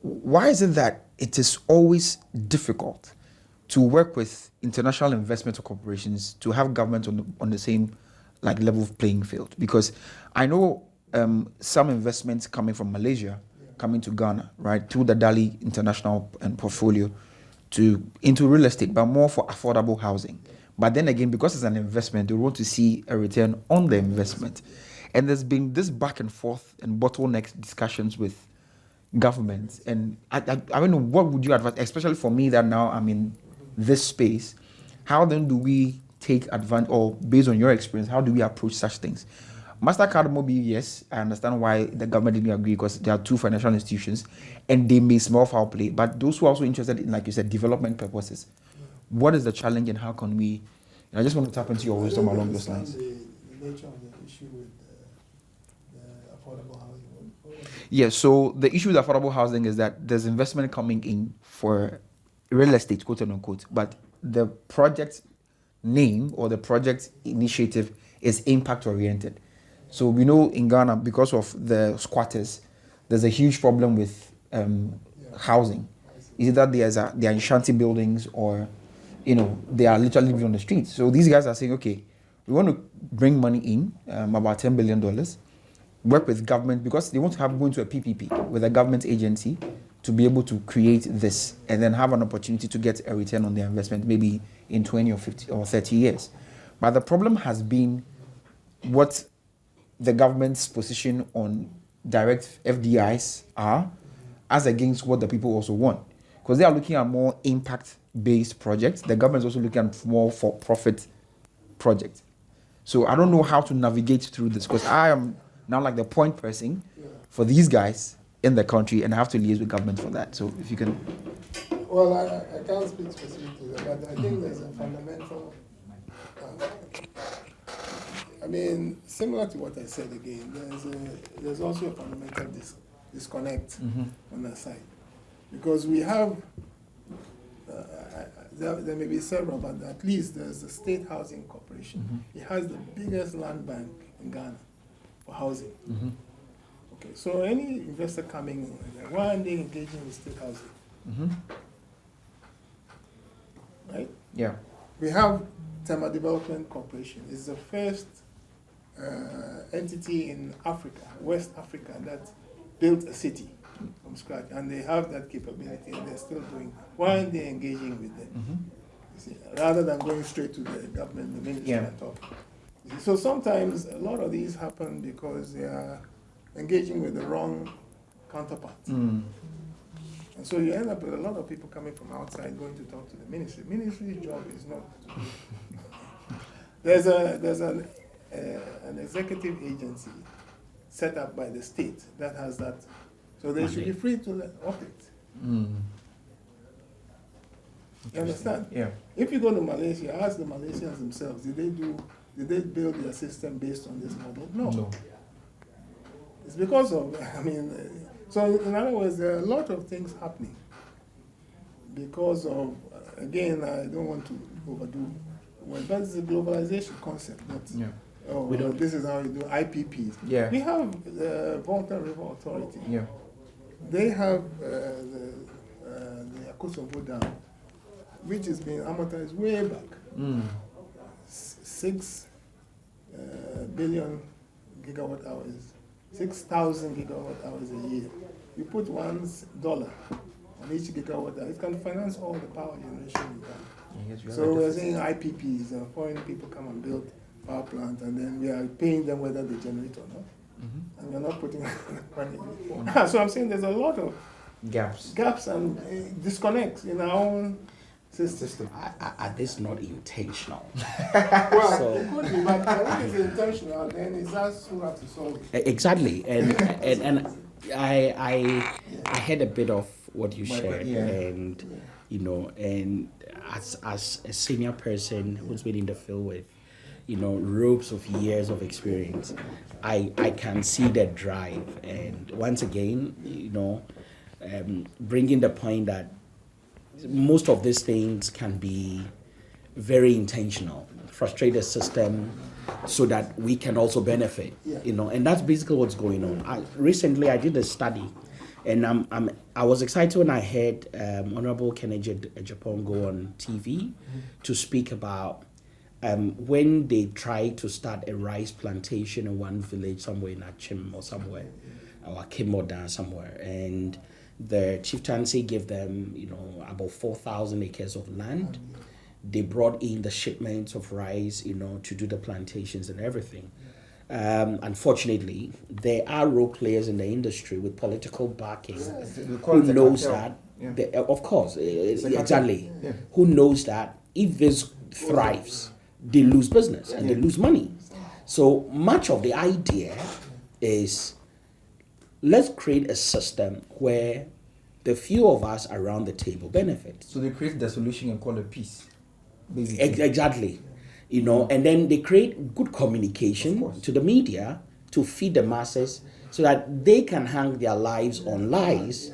Why is it that it is always difficult to work with international investment corporations to have government on the same like level of playing field? Because I know some investments coming from Malaysia coming to Ghana, right, through the Dali International portfolio into real estate, but more for affordable housing. But then again, because it's an investment, they want to see a return on the investment. And there's been this back and forth and bottleneck discussions with governments. And I don't know, what would you advise, especially for me that now I'm in this space, how then do we take advantage, or based on your experience, how do we approach such things? MasterCard maybe, yes, I understand why the government didn't agree, because there are two financial institutions and they may small foul play. But those who are also interested in, like you said, development purposes, what is the challenge and how can we, and I just want to tap into your wisdom along those lines. The nature of the issue with the affordable housing. Yeah, so the issue with affordable housing is that there's investment coming in for real estate, quote unquote, but the project name or the project initiative is impact oriented. So we know in Ghana, because of the squatters, there's a huge problem with housing. Either they are in shanty buildings or, they are literally living on the streets. So these guys are saying, okay, we want to bring money in, about $10 billion, work with government, because they want to go into a PPP with a government agency to be able to create this and then have an opportunity to get a return on their investment, maybe in 20 or 50 or 30 years. But the problem has been what the government's position on direct FDIs are as against what the people also want. Because they are looking at more impact-based projects. The government is also looking at more for-profit projects. So I don't know how to navigate through this, because I am now like the point person for these guys in the country, and I have to liaise with government for that. So if you can... Well, I can't speak specifically, but I think there's a fundamental... similar to what I said again, there's also a fundamental disconnect on that side. Because we have, there may be several, but at least there's the State Housing Corporation. It has the biggest land bank in Ghana for housing. Okay, so any investor coming in, why aren't they engaging with state housing? Right? Yeah. We have Tema Development Corporation. It's the first entity in Africa, West Africa, that built a city from scratch, and they have that capability, and they're still doing. Why aren't they engaging with them? You see, rather than going straight to the government, the ministry, and talk. You see, so sometimes a lot of these happen because they are engaging with the wrong counterpart. And so you end up with a lot of people coming from outside going to talk to the ministry. Ministry's job is not to there's an executive agency set up by the state that has that. So they should be free to operate. You understand? Yeah. If you go to Malaysia, ask the Malaysians themselves, did they build their system based on this model? No. It's because of, so in other words, there are a lot of things happening because of, again, I don't want to overdo, but it's a globalization concept. This is how you do IPPs. Yeah. We have the Volta River Authority. Yeah. They have the Kosovo Dam, which has been amortized way back. 6 billion gigawatt hours. 6,000 gigawatt hours a year. You put $1 on each gigawatt hour, it can finance all the power generation you have. So we're saying IPPs, foreign people come and build power plant, and then we are paying them whether they generate or not. And we're not putting money. So I'm saying there's a lot of gaps and disconnects in our own system. Are this not intentional? Well, it could be, but if it's intentional, then it's us who have to solve it. Exactly, and I had a bit of what you shared, and and as a senior person who's been in the field with ropes of years of experience, I can see the drive, and once again, bringing the point that most of these things can be very intentional, frustrate the system so that we can also benefit, and that's basically what's going on. Recently I did a study, and I was excited when I heard Honorable Kennedy Japan go on TV to speak about when they tried to start a rice plantation in one village somewhere in Achim or somewhere, or Kimoda somewhere, and the chieftaincy gave them, about 4,000 acres of land. They brought in the shipments of rice, to do the plantations and everything. Unfortunately, there are role players in the industry with political backing who knows that, of course, exactly, who knows that if this thrives, they lose business and they lose money. So much of the idea is, let's create a system where the few of us around the table benefit. So they create the solution and call it peace, basically. Exactly. And then they create good communication to the media to feed the masses so that they can hang their lives on lies,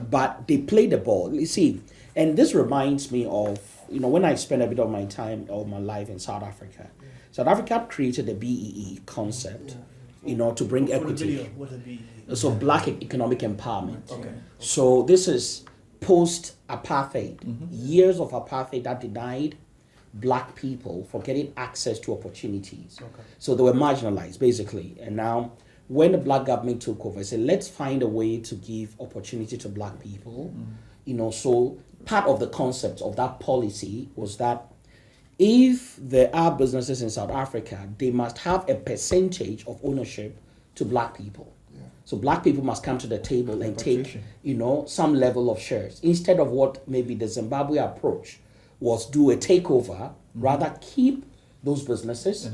but they play the ball. You see, and this reminds me of, when I spent a bit of my time or my life in South Africa. South Africa created the BEE concept, to bring equity. So Black Economic Empowerment. Okay. So this is post-apartheid, years of apartheid that denied Black people for getting access to opportunities. Okay. So they were marginalized, basically. And now, when the Black government took over, they said, let's find a way to give opportunity to Black people. So part of the concept of that policy was that if there are businesses in South Africa, they must have a percentage of ownership to Black people. Yeah. So Black people must come to the table and take, some level of shares, instead of what maybe the Zimbabwe approach was, do a takeover, rather keep those businesses,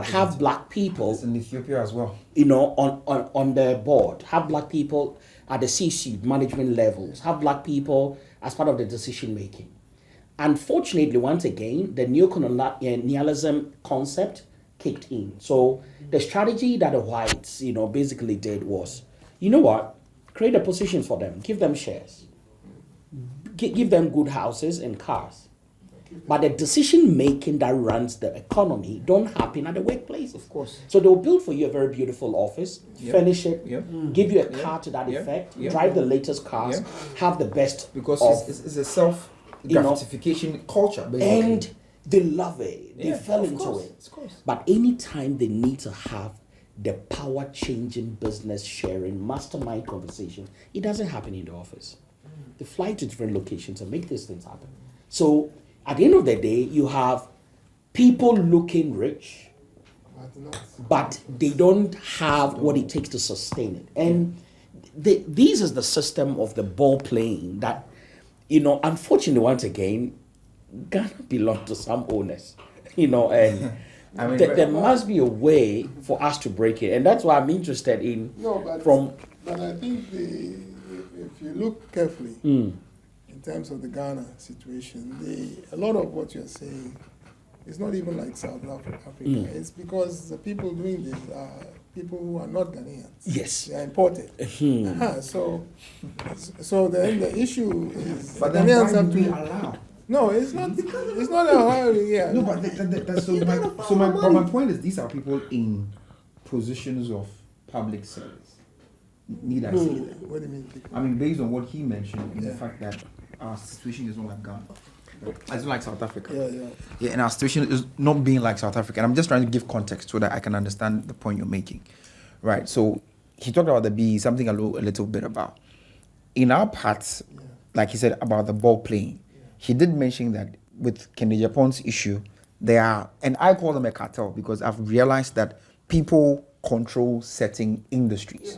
have Black people. It's in Ethiopia as well. On the board, have Black people at the C-suite management levels, have Black people as part of the decision making. Unfortunately, once again, the neocolonialism concept kicked in. So the strategy that the whites, basically did was, create the positions for them, give them shares, give them good houses and cars. But the decision making that runs the economy don't happen at the workplace. Of course. So they'll build for you a very beautiful office, Yep. furnish it, Yep. give you a Yep. car to that Yep. effect, Yep. drive the latest cars, Yep. have the best Because of, it's a self You know, gratification culture, basically. and they love it. They Yeah, fell of into course, it. of course. But anytime they need to have the power changing business sharing mastermind conversation, it doesn't happen in the office. They fly to different locations and make these things happen. So at the end of the day, you have people looking rich, but they don't have what it takes to sustain it. And this is the system of the ball playing that, unfortunately, once again, Ghana belongs to some owners, and I mean, there must be a way for us to break it. And that's why I'm interested in But I think if you look carefully in terms of the Ghana situation, a lot of what you're saying is not even like South Africa. It's because the people doing this are people who are not Ghanaians. Yes. They are imported. So then the issue is But the then Ghanaians why have do we to. allow? No, it's not. It's not a hurry. Yeah. No, but my point is, these are people in positions of public service. Need I say that? What do you mean? I mean, based on what he mentioned, and the fact that our situation is not like Ghana, it's not like South Africa. Yeah, and our situation is not being like South Africa. And I'm just trying to give context so that I can understand the point you're making, right? So he talked about the B, something a little bit about. In our parts, like he said about the ball playing, he did mention that with Kennedy Japan's issue, there are, and I call them a cartel because I've realized that people control certain industries,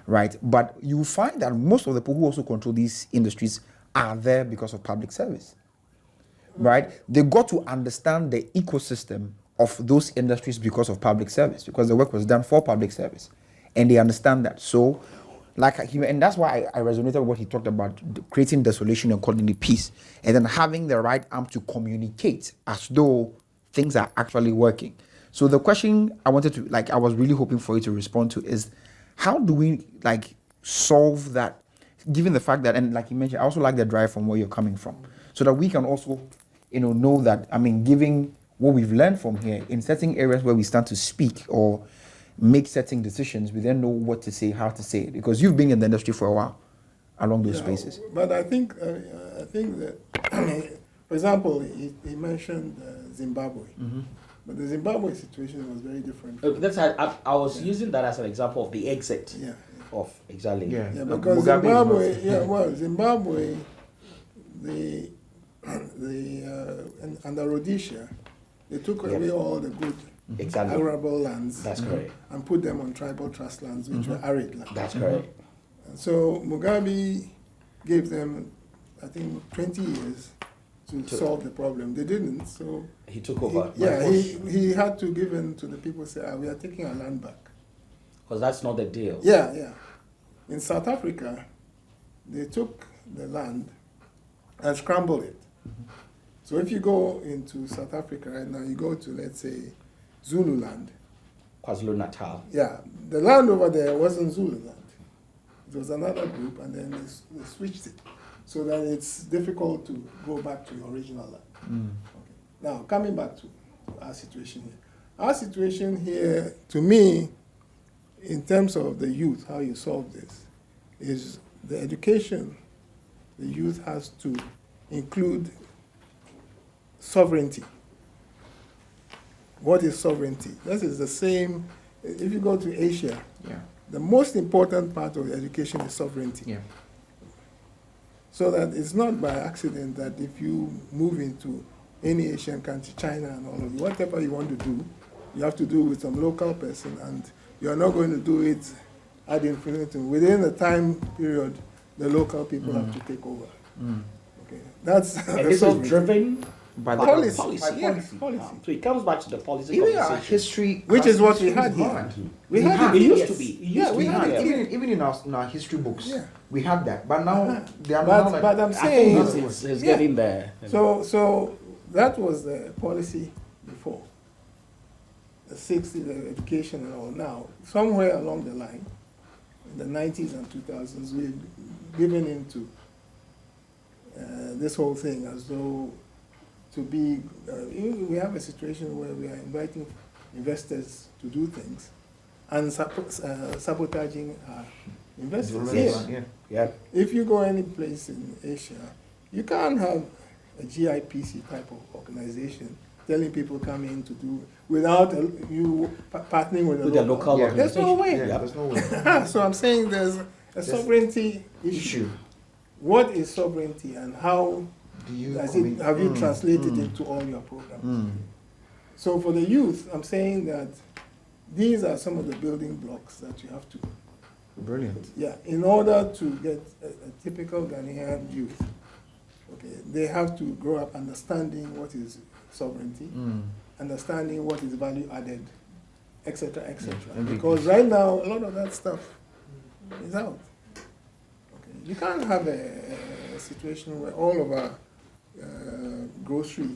right? But you find that most of the people who also control these industries are there because of public service, right? They got to understand the ecosystem of those industries because of public service, because the work was done for public service, and they understand that. So, and that's why I resonated with what he talked about, creating desolation and calling it peace, and then having the right arm to communicate as though things are actually working. So the question I wanted to, I was really hoping for you to respond to is, how do we solve that, given the fact that, and like you mentioned, I also like the drive from where you're coming from, so that we can also, know that, giving what we've learned from here in certain areas where we start to speak or make certain decisions, we then know what to say, how to say it, because you've been in the industry for a while along those spaces. But I think that, for example, he mentioned Zimbabwe, but the Zimbabwe situation was very different. That's I was using that as an example of the exit of exactly. Yeah, because Zimbabwe, under Rhodesia, they took away all the good arable lands. That's correct. And put them on tribal trust lands, which were arid lands. That's correct. And so Mugabe gave them, I think, 20 years to solve the problem. They didn't, so he took over. He had to give in to the people, say, we are taking our land back. Because that's not the deal. Yeah. In South Africa, they took the land and scrambled it. So if you go into South Africa right now, you go to, let's say, Zululand. KwaZulu-Natal. Yeah, the land over there wasn't Zululand. It was another group, and then they switched it so that it's difficult to go back to your original land. Okay. Now, coming back to our situation here. Our situation here, to me, in terms of the youth, how you solve this, is the education the youth has to include sovereignty. What is sovereignty? This is the same, if you go to Asia, the most important part of education is sovereignty. So that it's not by accident that if you move into any Asian country, China and all of it, whatever you want to do, you have to do with some local person, and you're not going to do it ad infinitum. Within the time period, the local people have to take over. Okay, that's and this is driven by the policy. policy. Policy. So it comes back to the policy Even our conversation. history, Which is what we had here. We had It it. used to be. It used to we be. had it. even in our history books, Yeah. we had that. But now they are But, now like, but I'm I saying, think it's getting there. so that was the policy before. The 60s, the education and all. Now, somewhere along the line, in the 90s and 2000s, we've given into this whole thing as though to be, we have a situation where we are inviting investors to do things and sabotaging our investors. Yes. Here, Yeah. if you go any place in Asia, you can't have a GIPC type of organization telling people come in to do without you partnering with With the local Yeah. There's no way. Yeah, there's no way. So I'm saying there's a sovereignty issue. What is sovereignty and how Do you does it, have you translated into all your programs? So for the youth, I'm saying that these are some of the building blocks that you have to, Brilliant. in order to get a typical Ghanaian youth, okay, they have to grow up understanding what is sovereignty, understanding what is value added, etc., etc. MVP. Because right now, a lot of that stuff is out. Okay. You can't have a situation where all of our grocery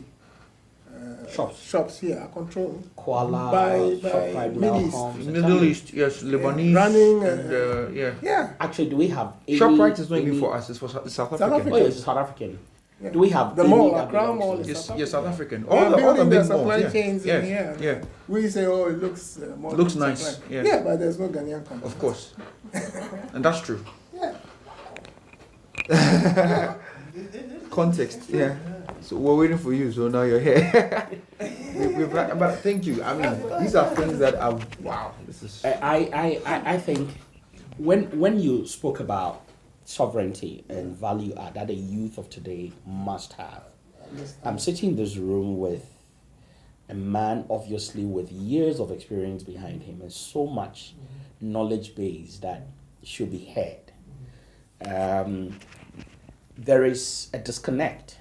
shops here are controlled Koala, by Shoprite, Middle East. Melcom, Middle East, yes, Lebanese, running, and yeah. Yeah. Actually, do we have any? Shoprite is not even any- for us; it's for South South Africa. Africa. Oh, yes, it's South African. Yeah. Do we have The any mall, that Accra belongs mall to- is Yes, South yes, South Africa. African. They are All the building their big malls, supply yeah. chains Yeah, in here. yeah. We say, oh, it looks more Looks like nice, supply. yeah. Yeah, but there's no Ghanaian company. Of course, and that's true. Yeah. Context, yeah. So we're waiting for you. So now you're here. But thank you. I mean, these are things that are wow. This is I think when you spoke about sovereignty and value add that the youth of today must have, I'm sitting in this room with a man obviously with years of experience behind him and so much knowledge base that should be heard. There is a disconnect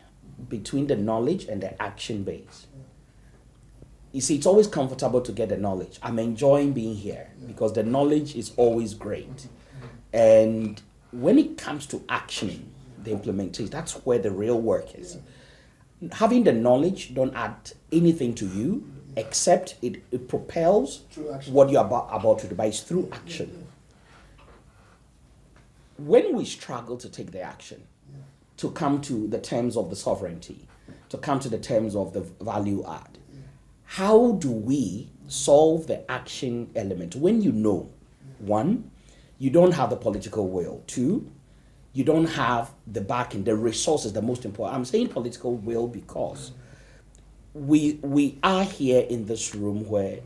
between the knowledge and the action base. You see, it's always comfortable to get the knowledge. I'm enjoying being here because the knowledge is always great. And when it comes to actioning, the implementation, that's where the real work is. Having the knowledge don't add anything to you except it propels Through action. what you're about to do, but it's through action. When we struggle to take the action, to come to the terms of the sovereignty, to come to the terms of the value add, how do we solve the action element when you know, one, you don't have the political will, two, you don't have the backing, the resources, the most important. I'm saying political will because we are here in this room where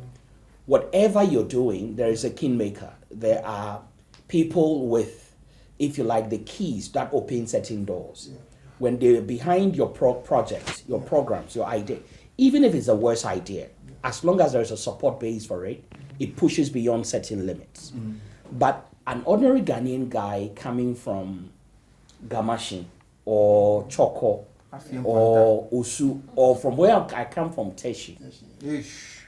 whatever you're doing, there is a kingmaker. There are people with, if you like, the keys that open certain doors. When they're behind your projects, your programs, your idea, even if it's a worse idea, as long as there's a support base for it, it pushes beyond certain limits. But an ordinary Ghanaian guy coming from Gamashin or Choko or Osu or from where I come from, Teshi. ish.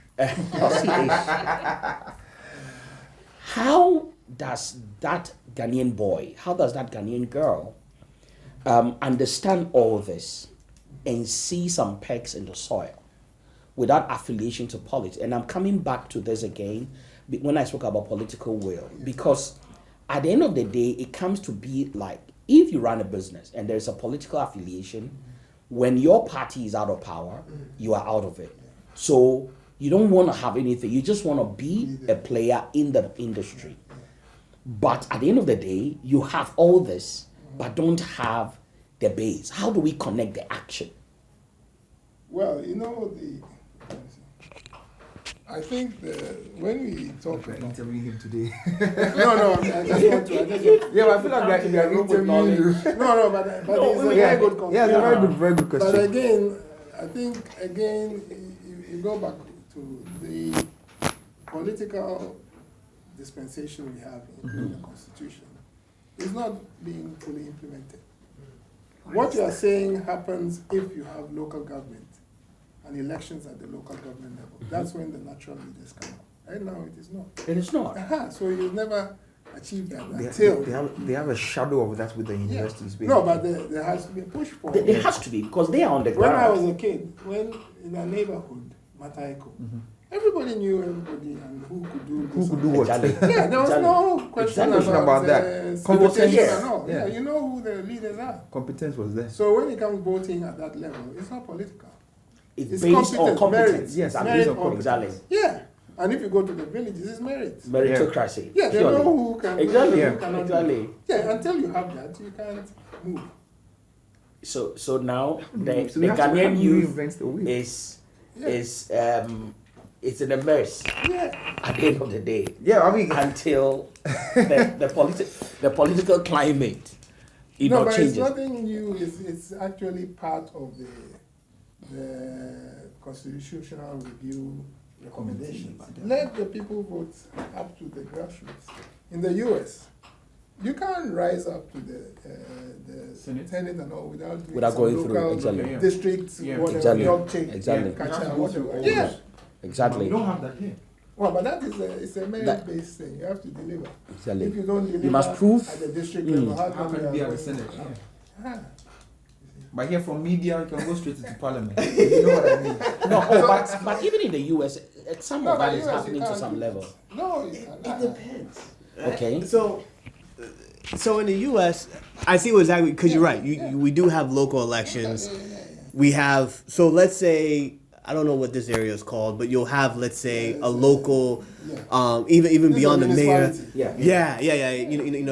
How does that Ghanaian boy, how does that Ghanaian girl understand all this and see some pegs in the soil without affiliation to politics? And I'm coming back to this again when I spoke about political will, because at the end of the day, it comes to be like, if you run a business and there's a political affiliation, when your party is out of power, you are out of it. So you don't want to have anything. You just want to be a player in the industry. But at the end of the day, you have all this, but don't have the base. How do we connect the action? Well, I think when we talk We're about interviewing him today. no, I just want to. Yeah, but I feel like we are interviewing you. No, but it's a very good question. Yeah, it's a very good But question. again, I think you go back to the political dispensation we have in the Constitution. It's not being fully implemented. What you are saying happens if you have local government and elections at the local government level. That's when the natural leaders come out. Right now, it is not. It is not. So you never achieve that until. They have a shadow of that with the universities. No, but there has to be a push for it. There has to be, because they are on the When I was ground. a kid, when in a neighborhood, Mataiko, everybody knew everybody and who could do this. Who could and do what? Exactly. Yeah, there was no question Exactly. about that. competition Yes. and all. Yeah. Yeah, you know who the leaders are. Competence was there. So when it comes voting at that level, it's not political. It's based on competence. Yes, I'm merit based on competence. exactly. Yeah. And if you go to the villages, it's merit. Meritocracy. Yeah, they purely. know who can Exactly. who cannot do. Exactly. Yeah, until you have that, you can't move. So now the, So the we have to Ghanaian youth reinvent the wheel. is Yeah. it's in a mess Yeah. at the end of the day. Yeah, I mean, Until the political climate No, but changes. it's nothing new. It's actually part of the constitutional review recommendations. Let the people vote up to the grassroots. In the U.S., you can't rise up to the Senate. and all without doing Without some going through, local exactly. districts, Yeah. whatever, Exactly. job change, Exactly. catch You have up, to go through whatever. all Yeah. those. Exactly. We don't have that here. Well, but that is it's a merit-based thing. You have to deliver. Exactly. If you don't deliver You must prove. at the district level, How come can you it be are at the going- Senate? Yeah. Ah. But here from media, you can go straight into parliament. You know what I mean? No, but even in the US, some No, of but that is US, you happening to can't some do level. that. No, you cannot. Okay. So in the U.S., I see what exactly because you're right. We do have local elections. We have so let's say I don't know what this area is called, but you'll have let's say a local, even This beyond the is a mayor. municipality. Yeah.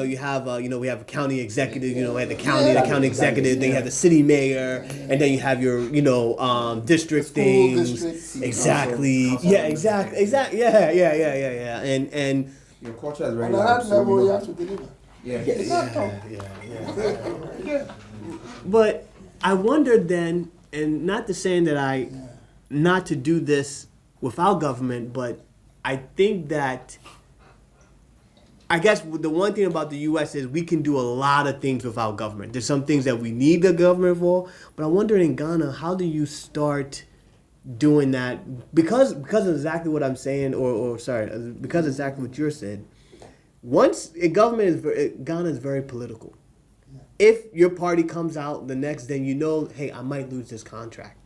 You have we have a county executive. We have the county executive. Then you have the city mayor, and then you have your district School things. districts. Exactly. Yeah. Exactly. Yeah. And Your culture is very On loud. that so we level, you know. have to deliver. Yeah. It's not tough. Yeah. But I wondered then, and not to saying that not to do this without government, but I think that, I guess the one thing about the U.S. is we can do a lot of things without government. There's some things that we need the government for, but I wonder in Ghana, how do you start doing that? Because of exactly what I'm saying, because of exactly what you're saying. Once a government is Ghana is very political. If your party comes out the next, then hey, I might lose this contract.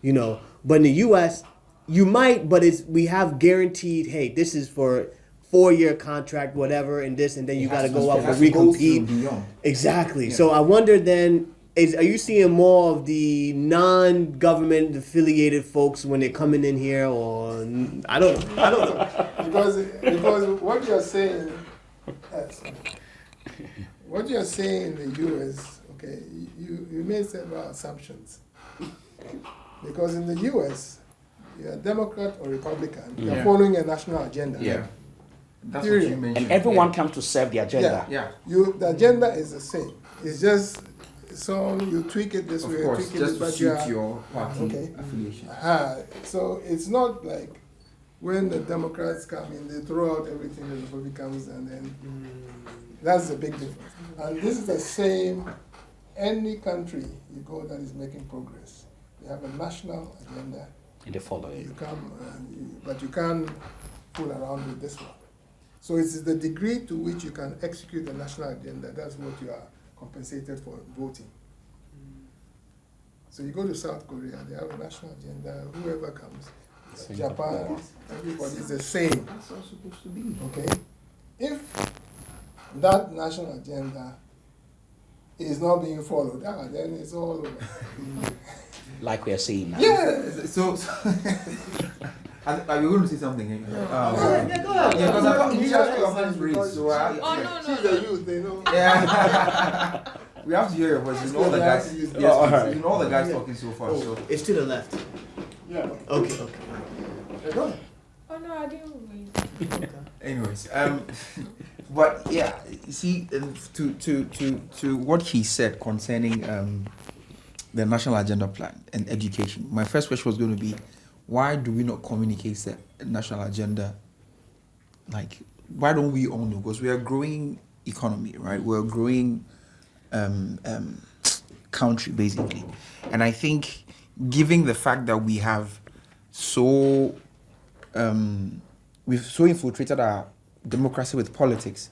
But in the U.S., you might, but we have guaranteed. Hey, this is for 4-year contract, whatever, and this, and then you got to go out for recompete. Exactly. Yeah. So I wonder then. Are you seeing more of the non-government affiliated folks when they're coming in here, or I don't know. because what you're saying, what you're saying in the U.S., okay, you made several assumptions. Because in the U.S., you're a Democrat or Republican, you're following a national agenda. Yeah. That's Period. what you mentioned. And everyone comes to serve the agenda. Yeah. The agenda is the same. It's just you tweak it this Of way, course, tweak it just this, to but suit your party Okay. affiliation. So it's not like when the Democrats come in, they throw out everything the Republicans, and then that's the big difference. And this is the same. Any country you go that is making progress, they have a national agenda. And they follow it. You come, but you can't fool around with this one. So it's the degree to which you can execute the national agenda. That's what you are compensated for voting. So you go to South Korea, they have a national agenda. Whoever comes, Japan, everybody is the same. That's how it's supposed to be. Okay, if that national agenda is not being followed, then it's all over. Like we are seeing now. Yeah. So are you going to say something? Go ahead. Yeah, because I thought you asked your hands raised, so She's a youth, they know. yeah. We have to hear your voice. You know all the guys. Yes, Yes, all right. you know all the guys talking so far. So It's to the left. Yeah. Okay. Go ahead. Oh no, I didn't wait. anyways, but yeah, you see, to what he said concerning the national agenda plan and education. My first question was going to be, why do we not communicate the national agenda? Like, why don't we all know? Because we are a growing economy, right? We're a growing country, basically. And I think, given the fact that we have we've so infiltrated our democracy with politics,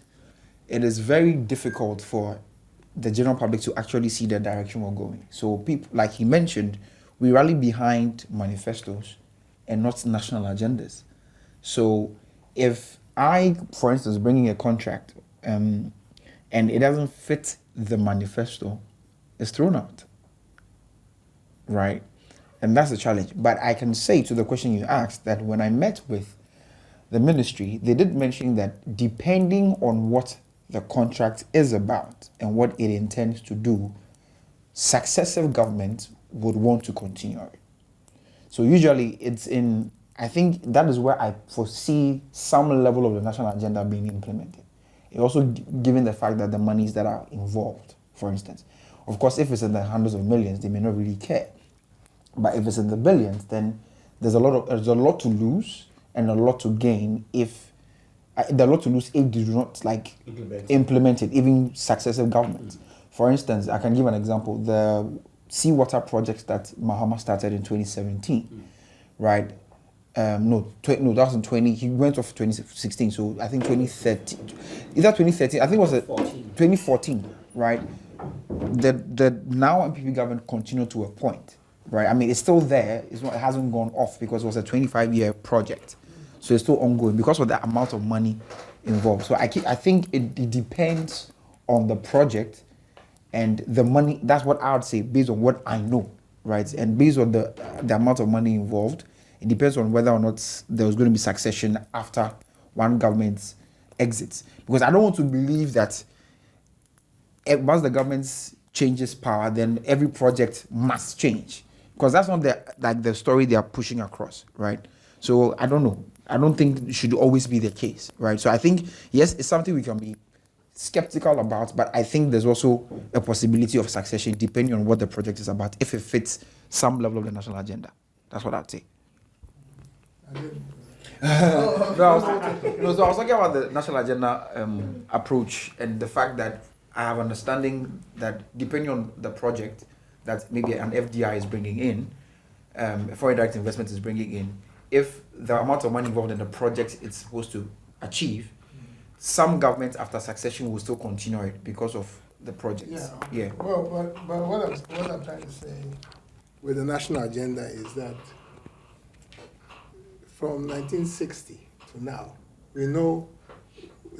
it is very difficult for the general public to actually see the direction we're going. So people, like he mentioned, we rally behind manifestos and not national agendas. So if I, for instance, bring in a contract and it doesn't fit the manifesto, it's thrown out, right? And that's the challenge. But I can say to the question you asked that when I met with the ministry, they did mention that depending on what the contract is about and what it intends to do, successive governments would want to continue it. So usually it's in, I think that is where I foresee some level of the national agenda being implemented. It also given the fact that the monies that are involved, for instance. Of course, if it's in the hundreds of millions, they may not really care. But if it's in the billions, then there's a lot to lose and a lot to gain if there's a lot to lose if they do not implement it, even successive governments. For instance, I can give an example: the seawater projects that Mahama started in 2017, right? That was in 20. He went off 2016, so I think 2013. Either 2013, I think it was 2014, right? The now MPP government continued to a point, right? I mean, it's still there. It hasn't gone off because it was a 25-year project, so it's still ongoing because of the amount of money involved. So I think it depends on the project and the money. That's what I would say based on what I know, right? And based on the amount of money involved, it depends on whether or not there's going to be succession after one government exits. Because I don't want to believe that once the government changes power, then every project must change. Because that's not the story they are pushing across, right? So I don't know. I don't think it should always be the case, right? So I think, yes, it's something we can be skeptical about, but I think there's also a possibility of succession depending on what the project is about, if it fits some level of the national agenda. That's what I'd say. So I was talking about the national agenda approach and the fact that I have understanding that depending on the project that maybe an FDI is bringing in, foreign direct investment is bringing in, if the amount of money involved in the project it's supposed to achieve, some governments after succession will still continue it because of the projects. Yeah. Well, but what I'm trying to say with the national agenda is that from 1960 to now, we know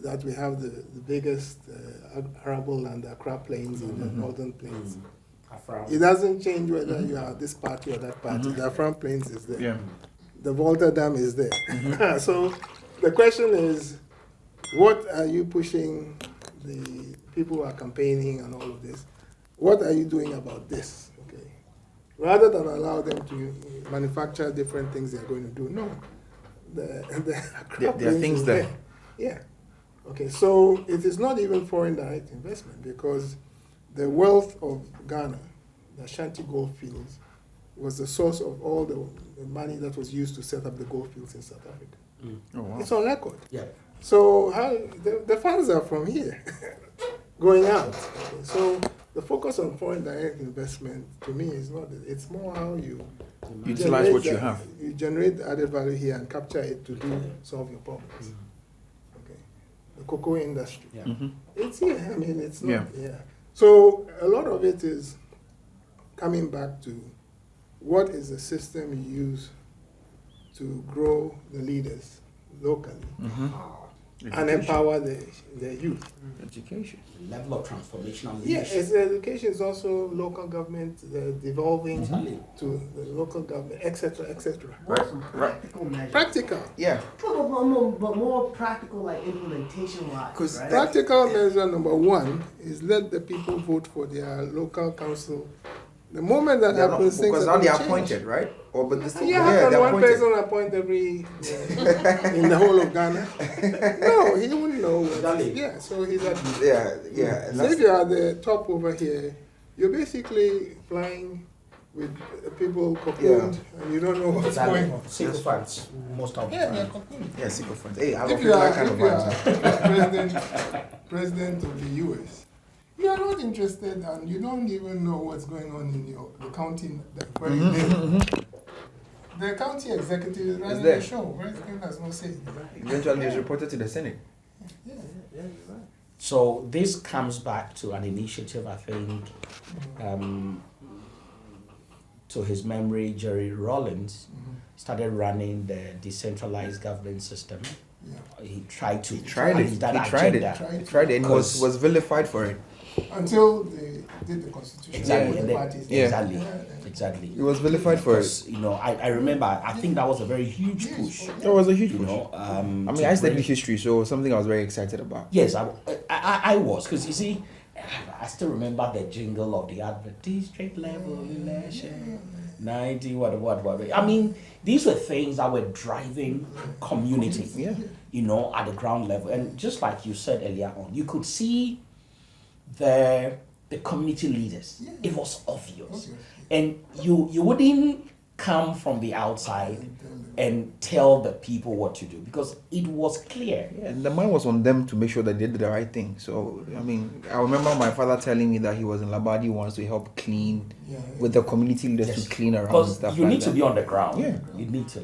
that we have the biggest arable land, Accra Plains and the Northern Plains. It doesn't change whether you are this party or that party. The Accra Plains is there. Yeah. The Volta Dam is there. So the question is, what are you pushing the people who are campaigning and all of this? What are you doing about this? Okay. Rather than allow them to manufacture different things they're going to do, no. There are things there. Yeah. Okay, so it is not even foreign direct investment because the wealth of Ghana, the Ashanti gold fields, was the source of all the money that was used to set up the gold fields in South Africa. Oh, wow. It's on record. Yeah. So the funds are from here, going out. Okay, so the focus on foreign direct investment to me is not. It's more how you utilize what you have. You generate added value here and capture it to solve your problems. Okay, the cocoa industry. Yeah. It's here. I mean, it's not. Yeah. So a lot of it is coming back to what is the system you use to grow the leaders locally and empower the youth. Education. Level of transformational Yes, leadership. education is also local government devolving to the local government, etc., etc. Practical measures. Practical. Yeah. But more practical, like implementation-wise. Because right? Practical measure number one is let the people vote for their local council. The moment that happens, things because are now they are change. appointed, right? Or but this Yeah, how can they're one appointed. person appoint every in the whole of Ghana? No, he wouldn't know. Yeah, so he's at. Yeah. So if you are the top over here, you're basically flying with people cocooned, and you don't know what's going on. Sycophants, most of the Yeah, they're time. cocooned. Yeah, sycophants. Hey, I love If you that kind are of president of the U.S., you are not interested, and you don't even know what's going on in the county where you live. The county executive is running there. the show. President has no say. Eventually, it's reported to the Senate. Yeah, you're right. So this comes back to an initiative, I think, to his memory, Jerry Rawlings started running the decentralized government system. Yeah. He tried to. He tried it. that He tried it. agenda. He tried it and was vilified for it. Until they did the constitution. Exactly. with And the then, parties. exactly. Yeah. Exactly. It was vilified for it. Because, you know, I remember, I think that was a very huge push. It was a huge You push. know, I mean, to I studied bring- history, so something I was very excited about. Yes, I was, because you see, I still remember the jingle of the advert, district level election, 90, what. I mean, these were things that were driving community, Yeah. you know, at the ground level. And just like you said earlier on, you could see the community leaders. It was obvious. And you wouldn't come from the outside and tell the people what to do, because it was clear. Yeah, and the mind was on them to make sure that they did the right thing. So, I mean, I remember my father telling me that he was in Labadi once to help clean with the community leaders Yes. to clean around and Because stuff you like need that. to be on the ground. Yeah. You need to.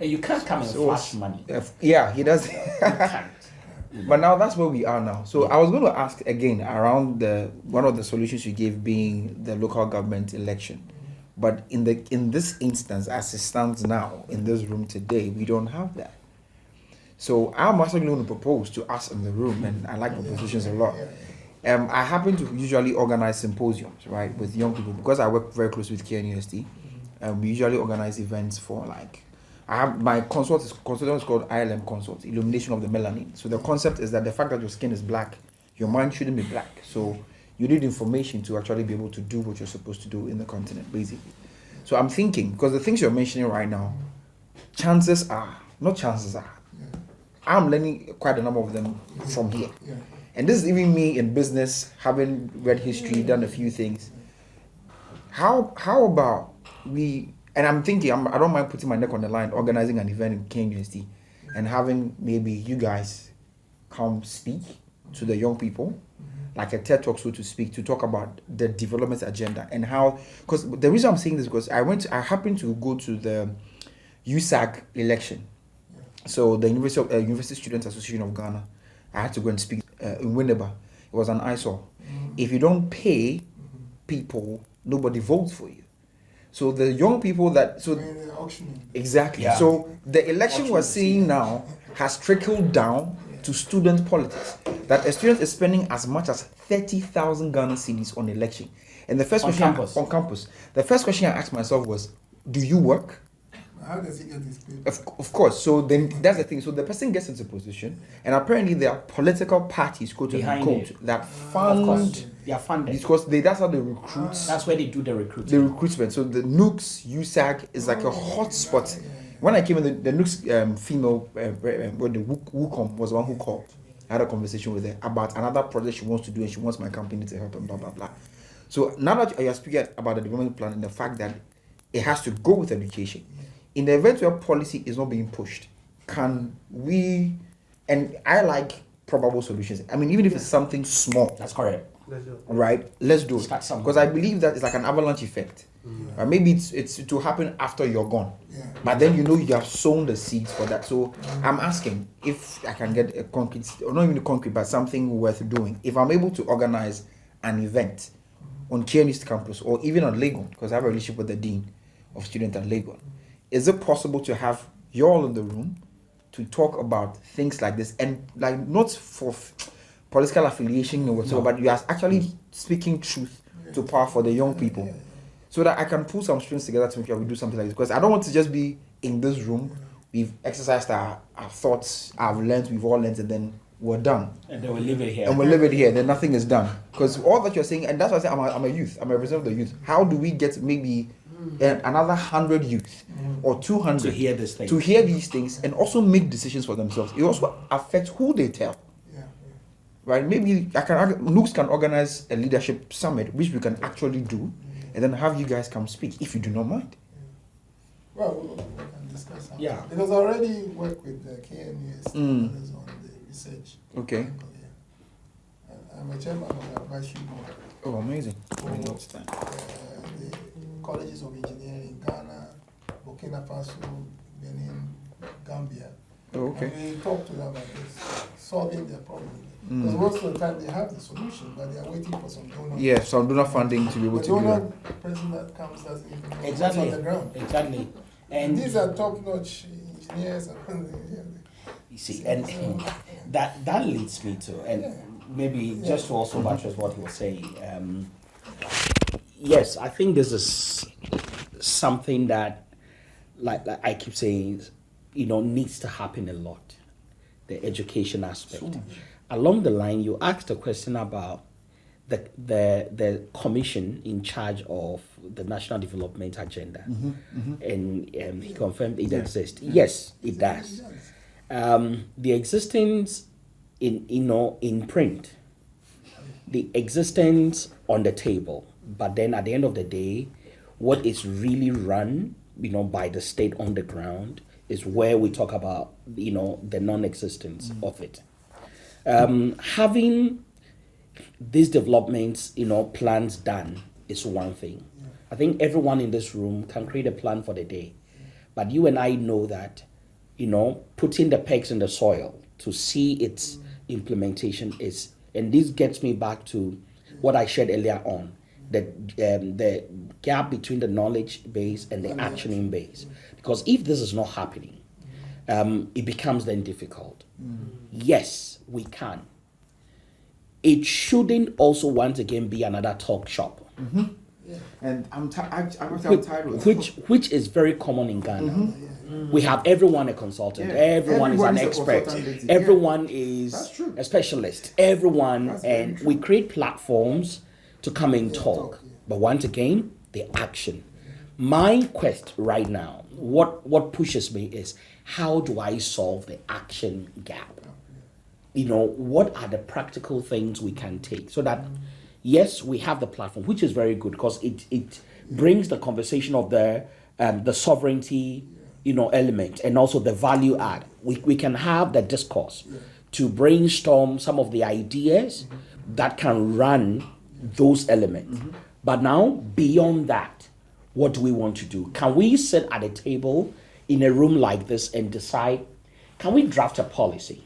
And you can't come and So flash money. Yeah, he does. You can't. But now that's where we are now. So I was going to ask again around one of the solutions you gave being the local government election. But in this instance, as it stands now in this room today, we don't have that. So I'm actually going to propose to us in the room, and I like propositions a lot. I happen to usually organize symposiums, right, with young people because I work very closely with KNUST. We usually organize events for I have my consultant is called ILM Consult, Illumination of the Melanin. So the concept is that the fact that your skin is black, your mind shouldn't be black. So you need information to actually be able to do what you're supposed to do in the continent, basically. So I'm thinking, because the things you're mentioning right now, I'm learning quite a number of them from here. And this is even me in business, having read history, done a few things. How about we, and I'm thinking, I don't mind putting my neck on the line, organizing an event in KNUST and having maybe you guys come speak to the young people, like a TED Talk, so to speak, to talk about the development agenda and how, because the reason I'm saying this is because I happened to go to the USAG election. So the University Students Association of Ghana, I had to go and speak in Winneba. It was an eyesore. If you don't pay people, nobody votes for you. So the young people exactly. Yeah. So the election we're seeing now has trickled down to student politics. That a student is spending as much as 30,000 Ghana cedis on election. And the first On question campus. on campus. The first question I asked myself was, do you work? How does he get his paper? Of course. So then that's the thing. So the person gets into position, and apparently there are political parties, quote Behind unquote, it. that Of course, fund they are funded. because that's how they recruit. That's where they do the recruiting. The recruitment. So the Nooks USAG is like a hot spot. When I came in, the Nooks female, the Wukong was the one who called. I had a conversation with her about another project she wants to do, and she wants my company to help and blah blah blah. So now that you are speaking about the development plan and the fact that it has to go with education, in the event where policy is not being pushed, can we? And I like probable solutions. I mean, even if it's something small, That's correct. right? Let's do it Start somewhere. because I believe that it's like an avalanche effect. Maybe it's to happen after you're gone, but then you have sown the seeds for that. So I'm asking if I can get a concrete, or not even a concrete, but something worth doing. If I'm able to organize an event on KNUST campus or even on Legon, because I have a relationship with the dean of students at Legon, is it possible to have you all in the room to talk about things like this, and like not for political affiliation or whatsoever, but you are actually speaking truth to power for the young people, so that I can pull some strings together to make sure we do something like this. Because I don't want to just be in this room, we've exercised our thoughts, we've all learned, and then we're done. And they will leave it here. And we'll leave it here, then nothing is done. Because all that you're saying, and that's why I say I'm a youth, I'm a representative of the youth. How do we get maybe another 100 youth or 200 To hear this thing. to hear these things and also make decisions for themselves? It also affects who they tell. Right? Maybe Nooks can organize a leadership summit, which we can actually do, and then have you guys come speak, if you do not mind. Well, we can discuss that. Yeah. Because I already work with the KNUS on the research. Okay. angle, yeah. I'm a chairman of the advisory board Oh, amazing. for the colleges of engineering in Ghana, Burkina Faso, Benin, Gambia. Oh, okay. And we talk to them about this, solving their problem. Because most of the time they have the solution, but they are waiting for some donor. Yeah, some donor funding to be able The to do donor that. person that comes doesn't even know Exactly. what's on the ground. Exactly. And And these are top-notch engineers. you see, and that leads me to, and maybe just to also buttress what he was saying. Yes, I think this is something that, like I keep saying, needs to happen a lot. The education aspect. Along the line, you asked a question about the commission in charge of the National Development Agenda, and he confirmed it exists. Yes, it does. The existence in print, the existence on the table, but then at the end of the day, what is really run, by the state on the ground is where we talk about, the non-existence of it. Having these developments, plans done is one thing. I think everyone in this room can create a plan for the day, but you and I know that, putting the pegs in the soil to see its implementation is, and this gets me back to what I shared earlier on, the gap between the knowledge base and the actioning base. Because if this is not happening, it becomes then difficult. Yes, we can. It shouldn't also once again be another talk shop. And I'm tired of Which is very common in Ghana. We have everyone a consultant, everyone is an expert, everyone is a specialist, and we create platforms to come and talk. But once again, the action. My quest right now, what pushes me is, how do I solve the action gap? What are the practical things we can take so that, yes, we have the platform, which is very good because it brings the conversation of the sovereignty, element, and also the value add. We can have the discourse to brainstorm some of the ideas that can run those elements. But now, beyond that, what do we want to do? Can we sit at a table in a room like this and decide, can we draft a policy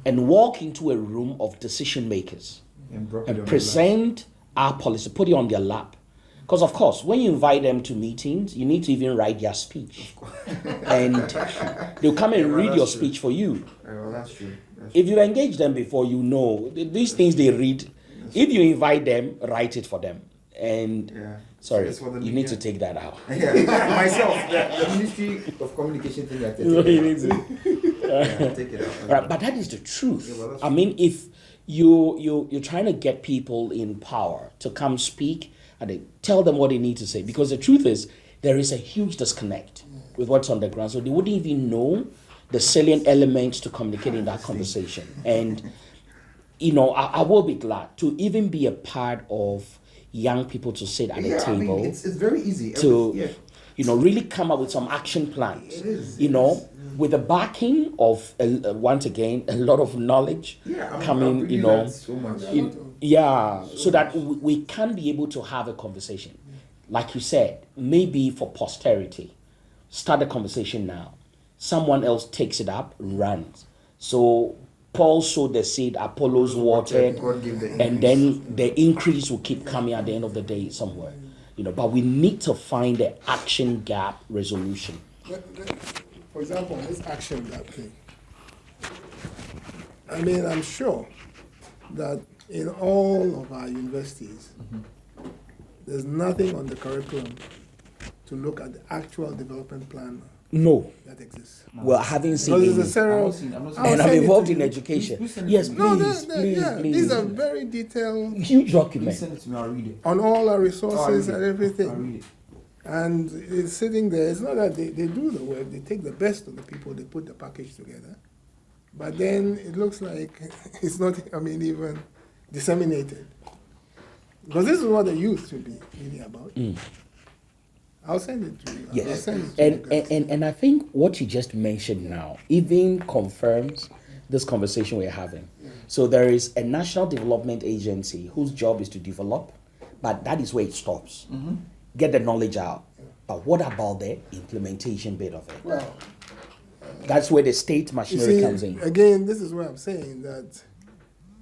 and walk into a room of decision makers and present our policy, put it on their lap? Because of course, when you invite them to meetings, you need to even write their speech. And they'll come and read your speech for you. Well, that's true. If you engage them before, these things they read. If you invite them, write it for them. And sorry, you need to take that out. Myself, the Ministry of Communication thing, I take it out. Right, but that is the truth. I mean, if you're trying to get people in power to come speak and they tell them what they need to say, because the truth is there is a huge disconnect with what's on the ground, so they wouldn't even know the salient elements to communicate in that conversation. And I will be glad to even be a part of young people to sit at a table. I mean, it's very easy really come up with some action plans. It is. With the backing of once again a lot of knowledge coming. So much. So that we can be able to have a conversation, like you said, maybe for posterity. Start the conversation now. Someone else takes it up, runs. So Paul sowed the seed, Apollos watered, and then the increase will keep coming at the end of the day somewhere. But we need to find the action gap resolution. For example, this action gap thing. I mean, I'm sure that in all of our universities, there's nothing on the curriculum to look at the actual development plan No. that exists. Well, I haven't seen Because any. it's a several, And I'm involved in education. Yes, please, please. These are very detailed Huge Please document. send it to me, I'll read it. on all our resources and I'll everything. read it. And it's sitting there. It's not that they do the work. They take the best of the people. They put the package together. But then it looks like it's not, even disseminated. Because this is what the youth should be really about. I'll send it to you. I'll Yes. send it to you guys. And I think what you just mentioned now even confirms this conversation we're having. So there is a national development agency whose job is to develop, but that is where it stops. Get the knowledge out. But what about the implementation bit of it? Well, That's where the state you machinery see, comes in. again, this is what I'm saying, that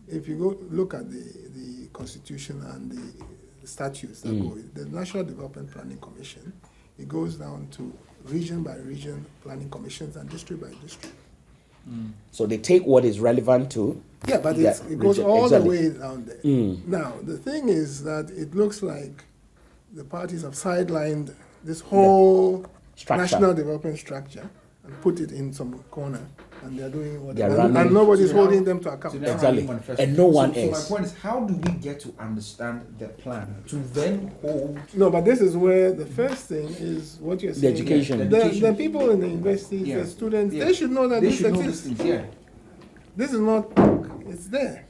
if you go look at the Constitution and the statutes that go with the National Development Planning Commission, it goes down to region by region planning commissions and district by district. So they take what is relevant to Yeah, but Yeah, it goes reject- all exactly. the way down there. Now, the thing is that it looks like the parties have sidelined this whole Structure. national development structure and put it in some corner, and they're doing what They're and, running- and nobody's So now- holding them to account. So now Exactly. I manifesto. And no one so is. my point is, how do we get to understand the plan to then hold? No, but this is where the first thing is what you're saying. education. The, The education. the people in the universities, Yeah. the students, Yeah. they should know that They this should know exists. these things. Yeah. This is not talk, it's there.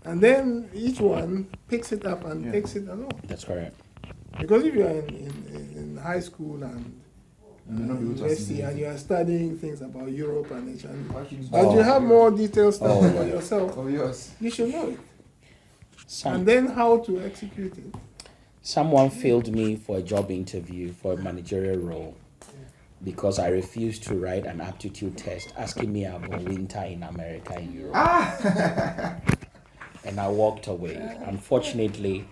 And then each one picks it up and Yeah. takes it along. That's correct. Because if you're in high school and And they're not able to university assimilate and it. you are studying things about Europe and Asia, Why should you- but you have more detailed stuff Oh, about yeah. yourself, Oh yes. you should know it. Some, And then how to execute it. someone failed me for a job interview for a managerial role because I refused to write an aptitude test asking me about winter in America and Europe. And I walked away. Unfortunately,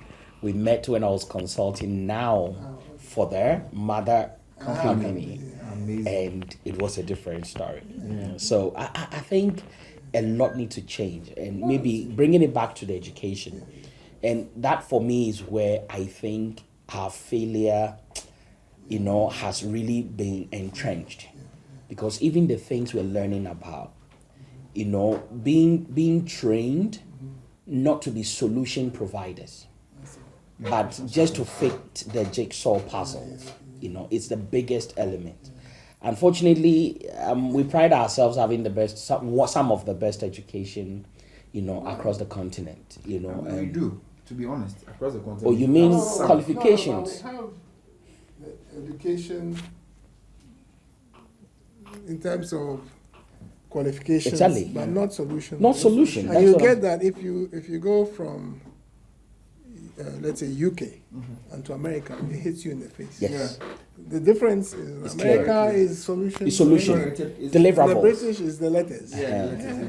we met when I was consulting now for their mother company, Amazing. and it was a different story. So I think a lot need to change, and maybe bringing it back to the education. And that for me is where I think our failure, has really been entrenched. Because even the things we're learning about, being trained not to be solution providers, but just to fit the jigsaw puzzles. It's the biggest element. Unfortunately, we pride ourselves having the best, some of the best education, across the continent. We do, to be honest, across the continent. Oh, you mean No, qualifications? we have the education in terms of qualifications, Exactly. but not solutions. Not solution. And That's you what get that if you go from let's say UK and to America, it hits you in the face. Yes. The difference is It's America clear. is solution. It's solution. oriented. It's- The Deliverables. British is the letters. Yeah, yeah.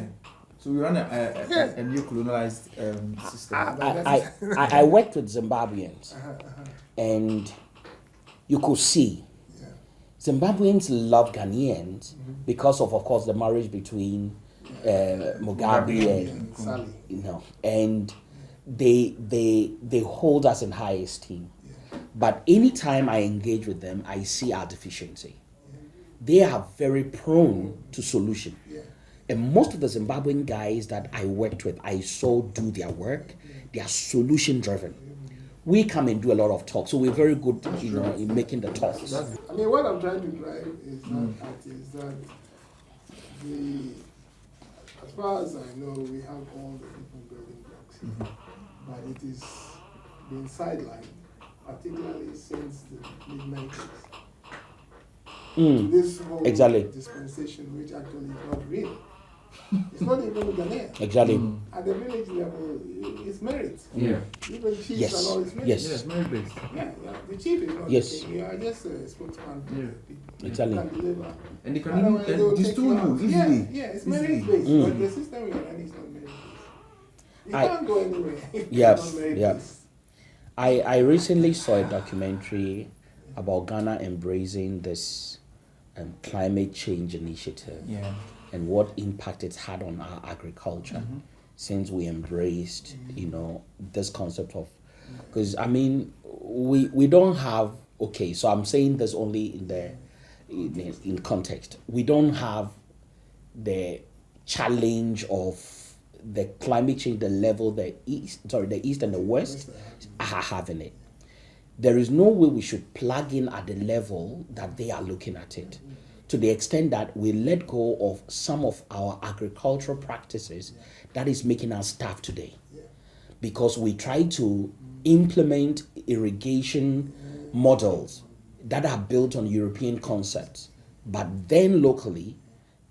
So we run a new colonialized system. I worked with Zimbabweans, and you could see Zimbabweans love Ghanaians because of course, the marriage between Mugabe and Sally. and they hold us in high esteem. But anytime I engage with them, I see our deficiency. They are very prone to solution. And most of the Zimbabwean guys that I worked with, I saw do their work. They are solution driven. We come and do a lot of talk, so we're very good, in making the talks. I mean, what I'm trying to drive is that as far as I know, we have all the different building blocks, but it is been sidelined, particularly since the mid-90s. This whole Exactly. dispensation, which actually is not real. It's not even Ghanaian. Exactly. At the village level, it's merit. Yeah. Even chiefs Yes. and all is merit. Yes. Yes, very big. Yeah, the chief is not Yes. the thing. You are just a spokesman for Yeah. the people. Exactly. You can deliver. And they can Otherwise, even, they'll and take distill you you out. easily. Yeah, it's Easily. merit based, but the system we are running is not merit based. You I- can't go anywhere if Yes, it's not merit yeah. based. I recently saw a documentary about Ghana embracing this climate change initiative Yeah. and what impact it's had on our agriculture since we embraced, this concept of, because we don't have, okay, so I'm saying this only in context. We don't have the challenge of the climate change, the level the east and the west are having it. There is no way we should plug in at the level that they are looking at it, to the extent that we let go of some of our agricultural practices that is making us starve today, because we try to implement irrigation models that are built on European concepts, but then locally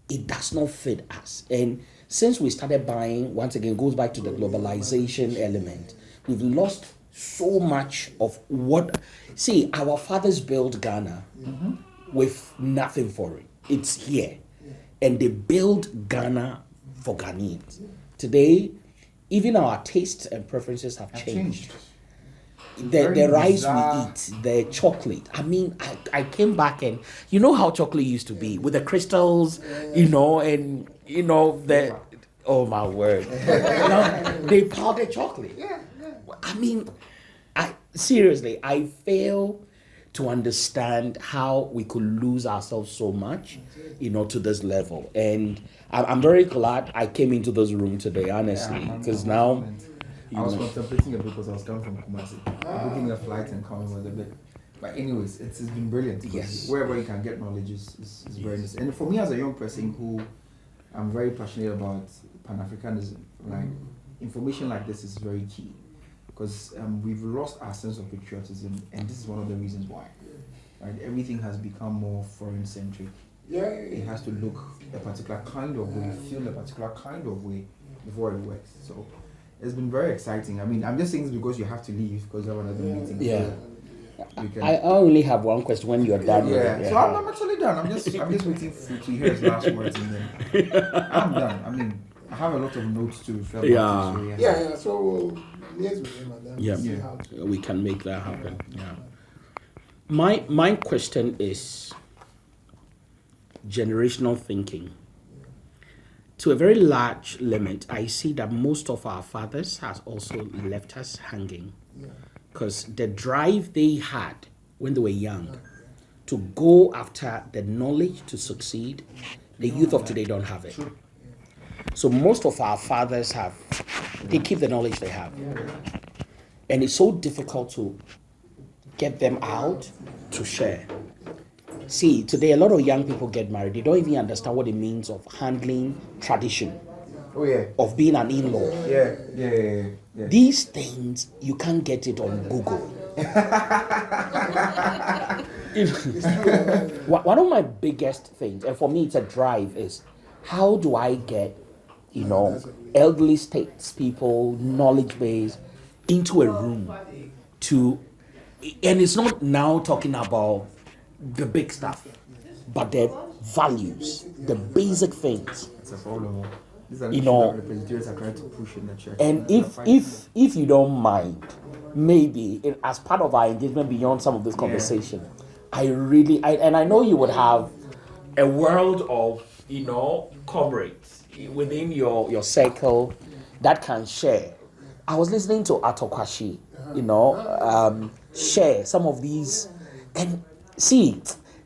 it does not fit us. And since we started buying, once again, goes back to the globalization element, we've lost so much of what. See, our fathers built Ghana with nothing for it. It's here. And they built Ghana for Ghanaians. Today, even our tastes and preferences have changed. The Very rice bizarre. we eat, the chocolate. I came back and you know how chocolate used to be with the crystals, and the Oh my word! No, they powder chocolate. Yeah. I mean, I seriously, I fail to understand how we could lose ourselves so much, to this level. And I'm very glad I came into this room today, honestly, because now. I was contemplating it because I was coming from Kumasi. Booking a flight and coming was a bit. But anyways, it's been brilliant. Yes. Wherever you can get knowledge is very nice. And for me as a young person who I'm very passionate about Pan-Africanism, like information like this is very key. Because we've lost our sense of patriotism, and this is one of the reasons why. Right? Everything has become more foreign-centric. It has to look a particular kind of way, feel a particular kind of way before it works. So it's been very exciting. I mean, I'm just saying this because you have to leave because I have another meeting. Yeah. So I only have one question when you're done with it. So I'm actually done. I'm just waiting to hear his last words and then I'm done. I mean, I have a lot of notes to refer back to. Yeah. So we'll liaise with him and then see how to. We can make that happen. Yeah. My question is generational thinking. To a very large limit, I see that most of our fathers has also left us hanging, because the drive they had when they were young to go after the knowledge to succeed, the youth of today don't have it. So most of our fathers they keep the knowledge they have. And it's so difficult to get them out to share. See, today a lot of young people get married. They don't even understand what it means of handling tradition. Oh yeah. Of being an in-law. Yeah. These things, you can't get it on Google. One of my biggest things, and for me it's a drive, is how do I get, elderly people, knowledge base, into a room and it's not now talking about the big stuff, but the values, the basic things. It's a problem. These are the representatives are trying to push in the church. And if you don't mind, maybe as part of our engagement beyond some of this conversation, I know you would have a world of comrades within your circle that can share. I was listening to Atokwashi, share some of these, and see,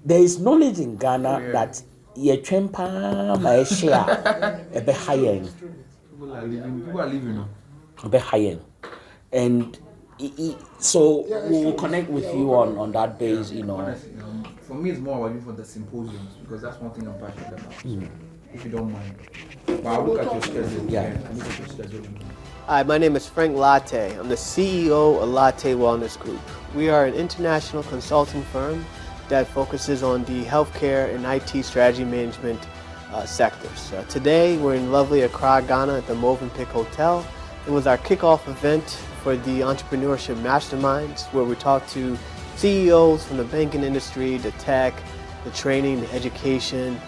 there is knowledge in Ghana that yechempa maeshia ebe high-end. People are living. Ebe high-end. And so we'll connect with you on that base, Honestly, for me, it's more about for the symposiums because that's one thing I'm passionate about. If you don't mind. But I'll look at your schedule. I'll look at your schedule. Hi, my name is Frank Latte. I'm the CEO of Latte Wellness Group. We are an international consulting firm that focuses on the healthcare and IT strategy management sectors. Today, we're in lovely Accra, Ghana at the Movenpick Hotel. It was our kickoff event for the Entrepreneurship Masterminds, where we talk to CEOs from the banking industry, the tech, the training, the education,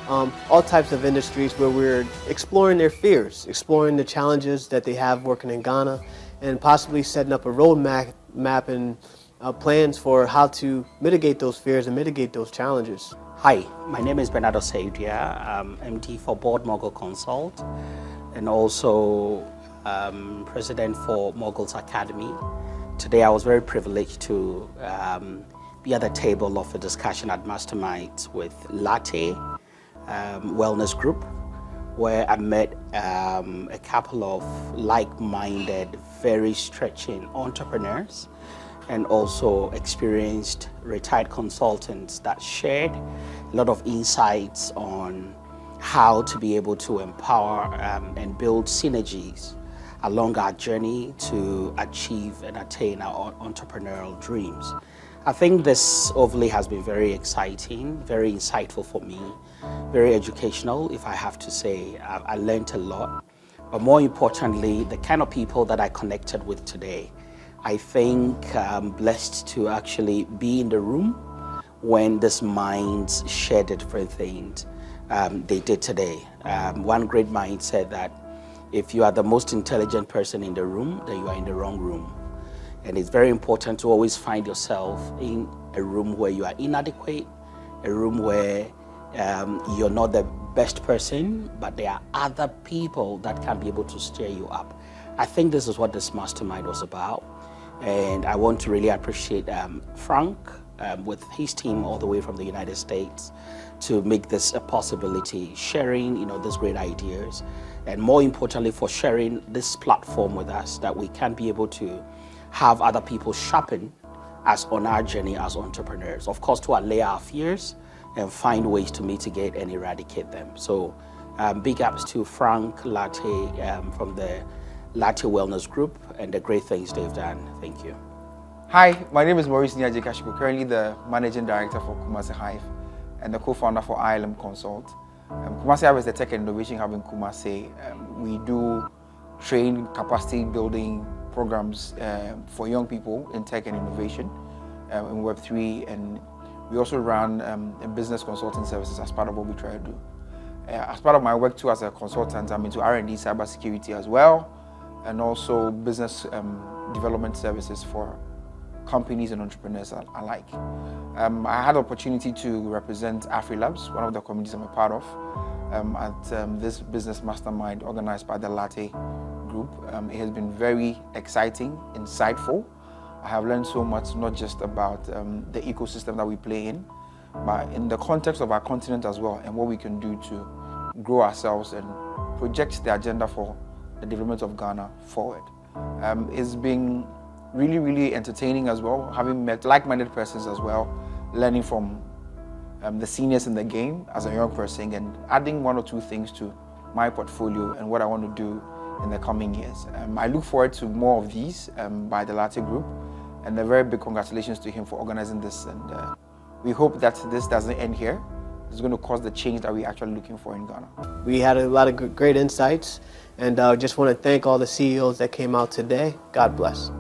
all types of industries where we're exploring their fears, exploring the challenges that they have working in Ghana, and possibly setting up a roadmap and plans for how to mitigate those fears and mitigate those challenges. Hi, my name is Bernardo Saidia. I'm MD for Board Mogul Consult and also President for Mogul's Academy. Today I was very privileged to be at the table of a discussion at Mastermind with Latte Wellness Group, where I met a couple of like-minded, very stretching entrepreneurs and also experienced retired consultants that shared a lot of insights on how to be able to empower and build synergies along our journey to achieve and attain our entrepreneurial dreams. I think this overlay has been very exciting, very insightful for me, very educational, if I have to say. I learned a lot, but more importantly, the kind of people that I connected with today. I think I'm blessed to actually be in the room when these minds shared the different things they did today. One great mind said that if you are the most intelligent person in the room, then you are in the wrong room. And it's very important to always find yourself in a room where you are inadequate, a room where you're not the best person, but there are other people that can be able to steer you up. I think this is what this mastermind was about. And I want to really appreciate Frank with his team all the way from the United States to make this a possibility, sharing these great ideas, and more importantly for sharing this platform with us that we can be able to have other people sharpen us on our journey as entrepreneurs. Of course, to allay our fears and find ways to mitigate and eradicate them. So big ups to Frank Latte from the Latte Wellness Group and the great things they've done. Thank you. Hi, my name is Maurice Niaje-Kashiko, currently the Managing Director for Kumasi Hive and the co-founder for ILM Consult. Kumasi Hive is the tech and innovation hub in Kumasi. We do train capacity building programs for young people in tech and innovation in Web3, and we also run business consulting services as part of what we try to do. As part of my work too as a consultant, I'm into R&D, cybersecurity as well, and also business development services for companies and entrepreneurs alike. I had the opportunity to represent AfriLabs, one of the communities I'm a part of, at this business mastermind organized by the Latte Group. It has been very exciting, insightful. I have learned so much, not just about the ecosystem that we play in, but in the context of our continent as well, and what we can do to grow ourselves and project the agenda for the development of Ghana forward. It's been really, really entertaining as well, having met like-minded persons as well, learning from the seniors in the game as a young person, and adding one or two things to my portfolio and what I want to do in the coming years. I look forward to more of these by the Latte Group, and a very big congratulations to him for organizing this. And we hope that this doesn't end here. It's going to cause the change that we're actually looking for in Ghana. We had a lot of great insights, and I just want to thank all the CEOs that came out today. God bless.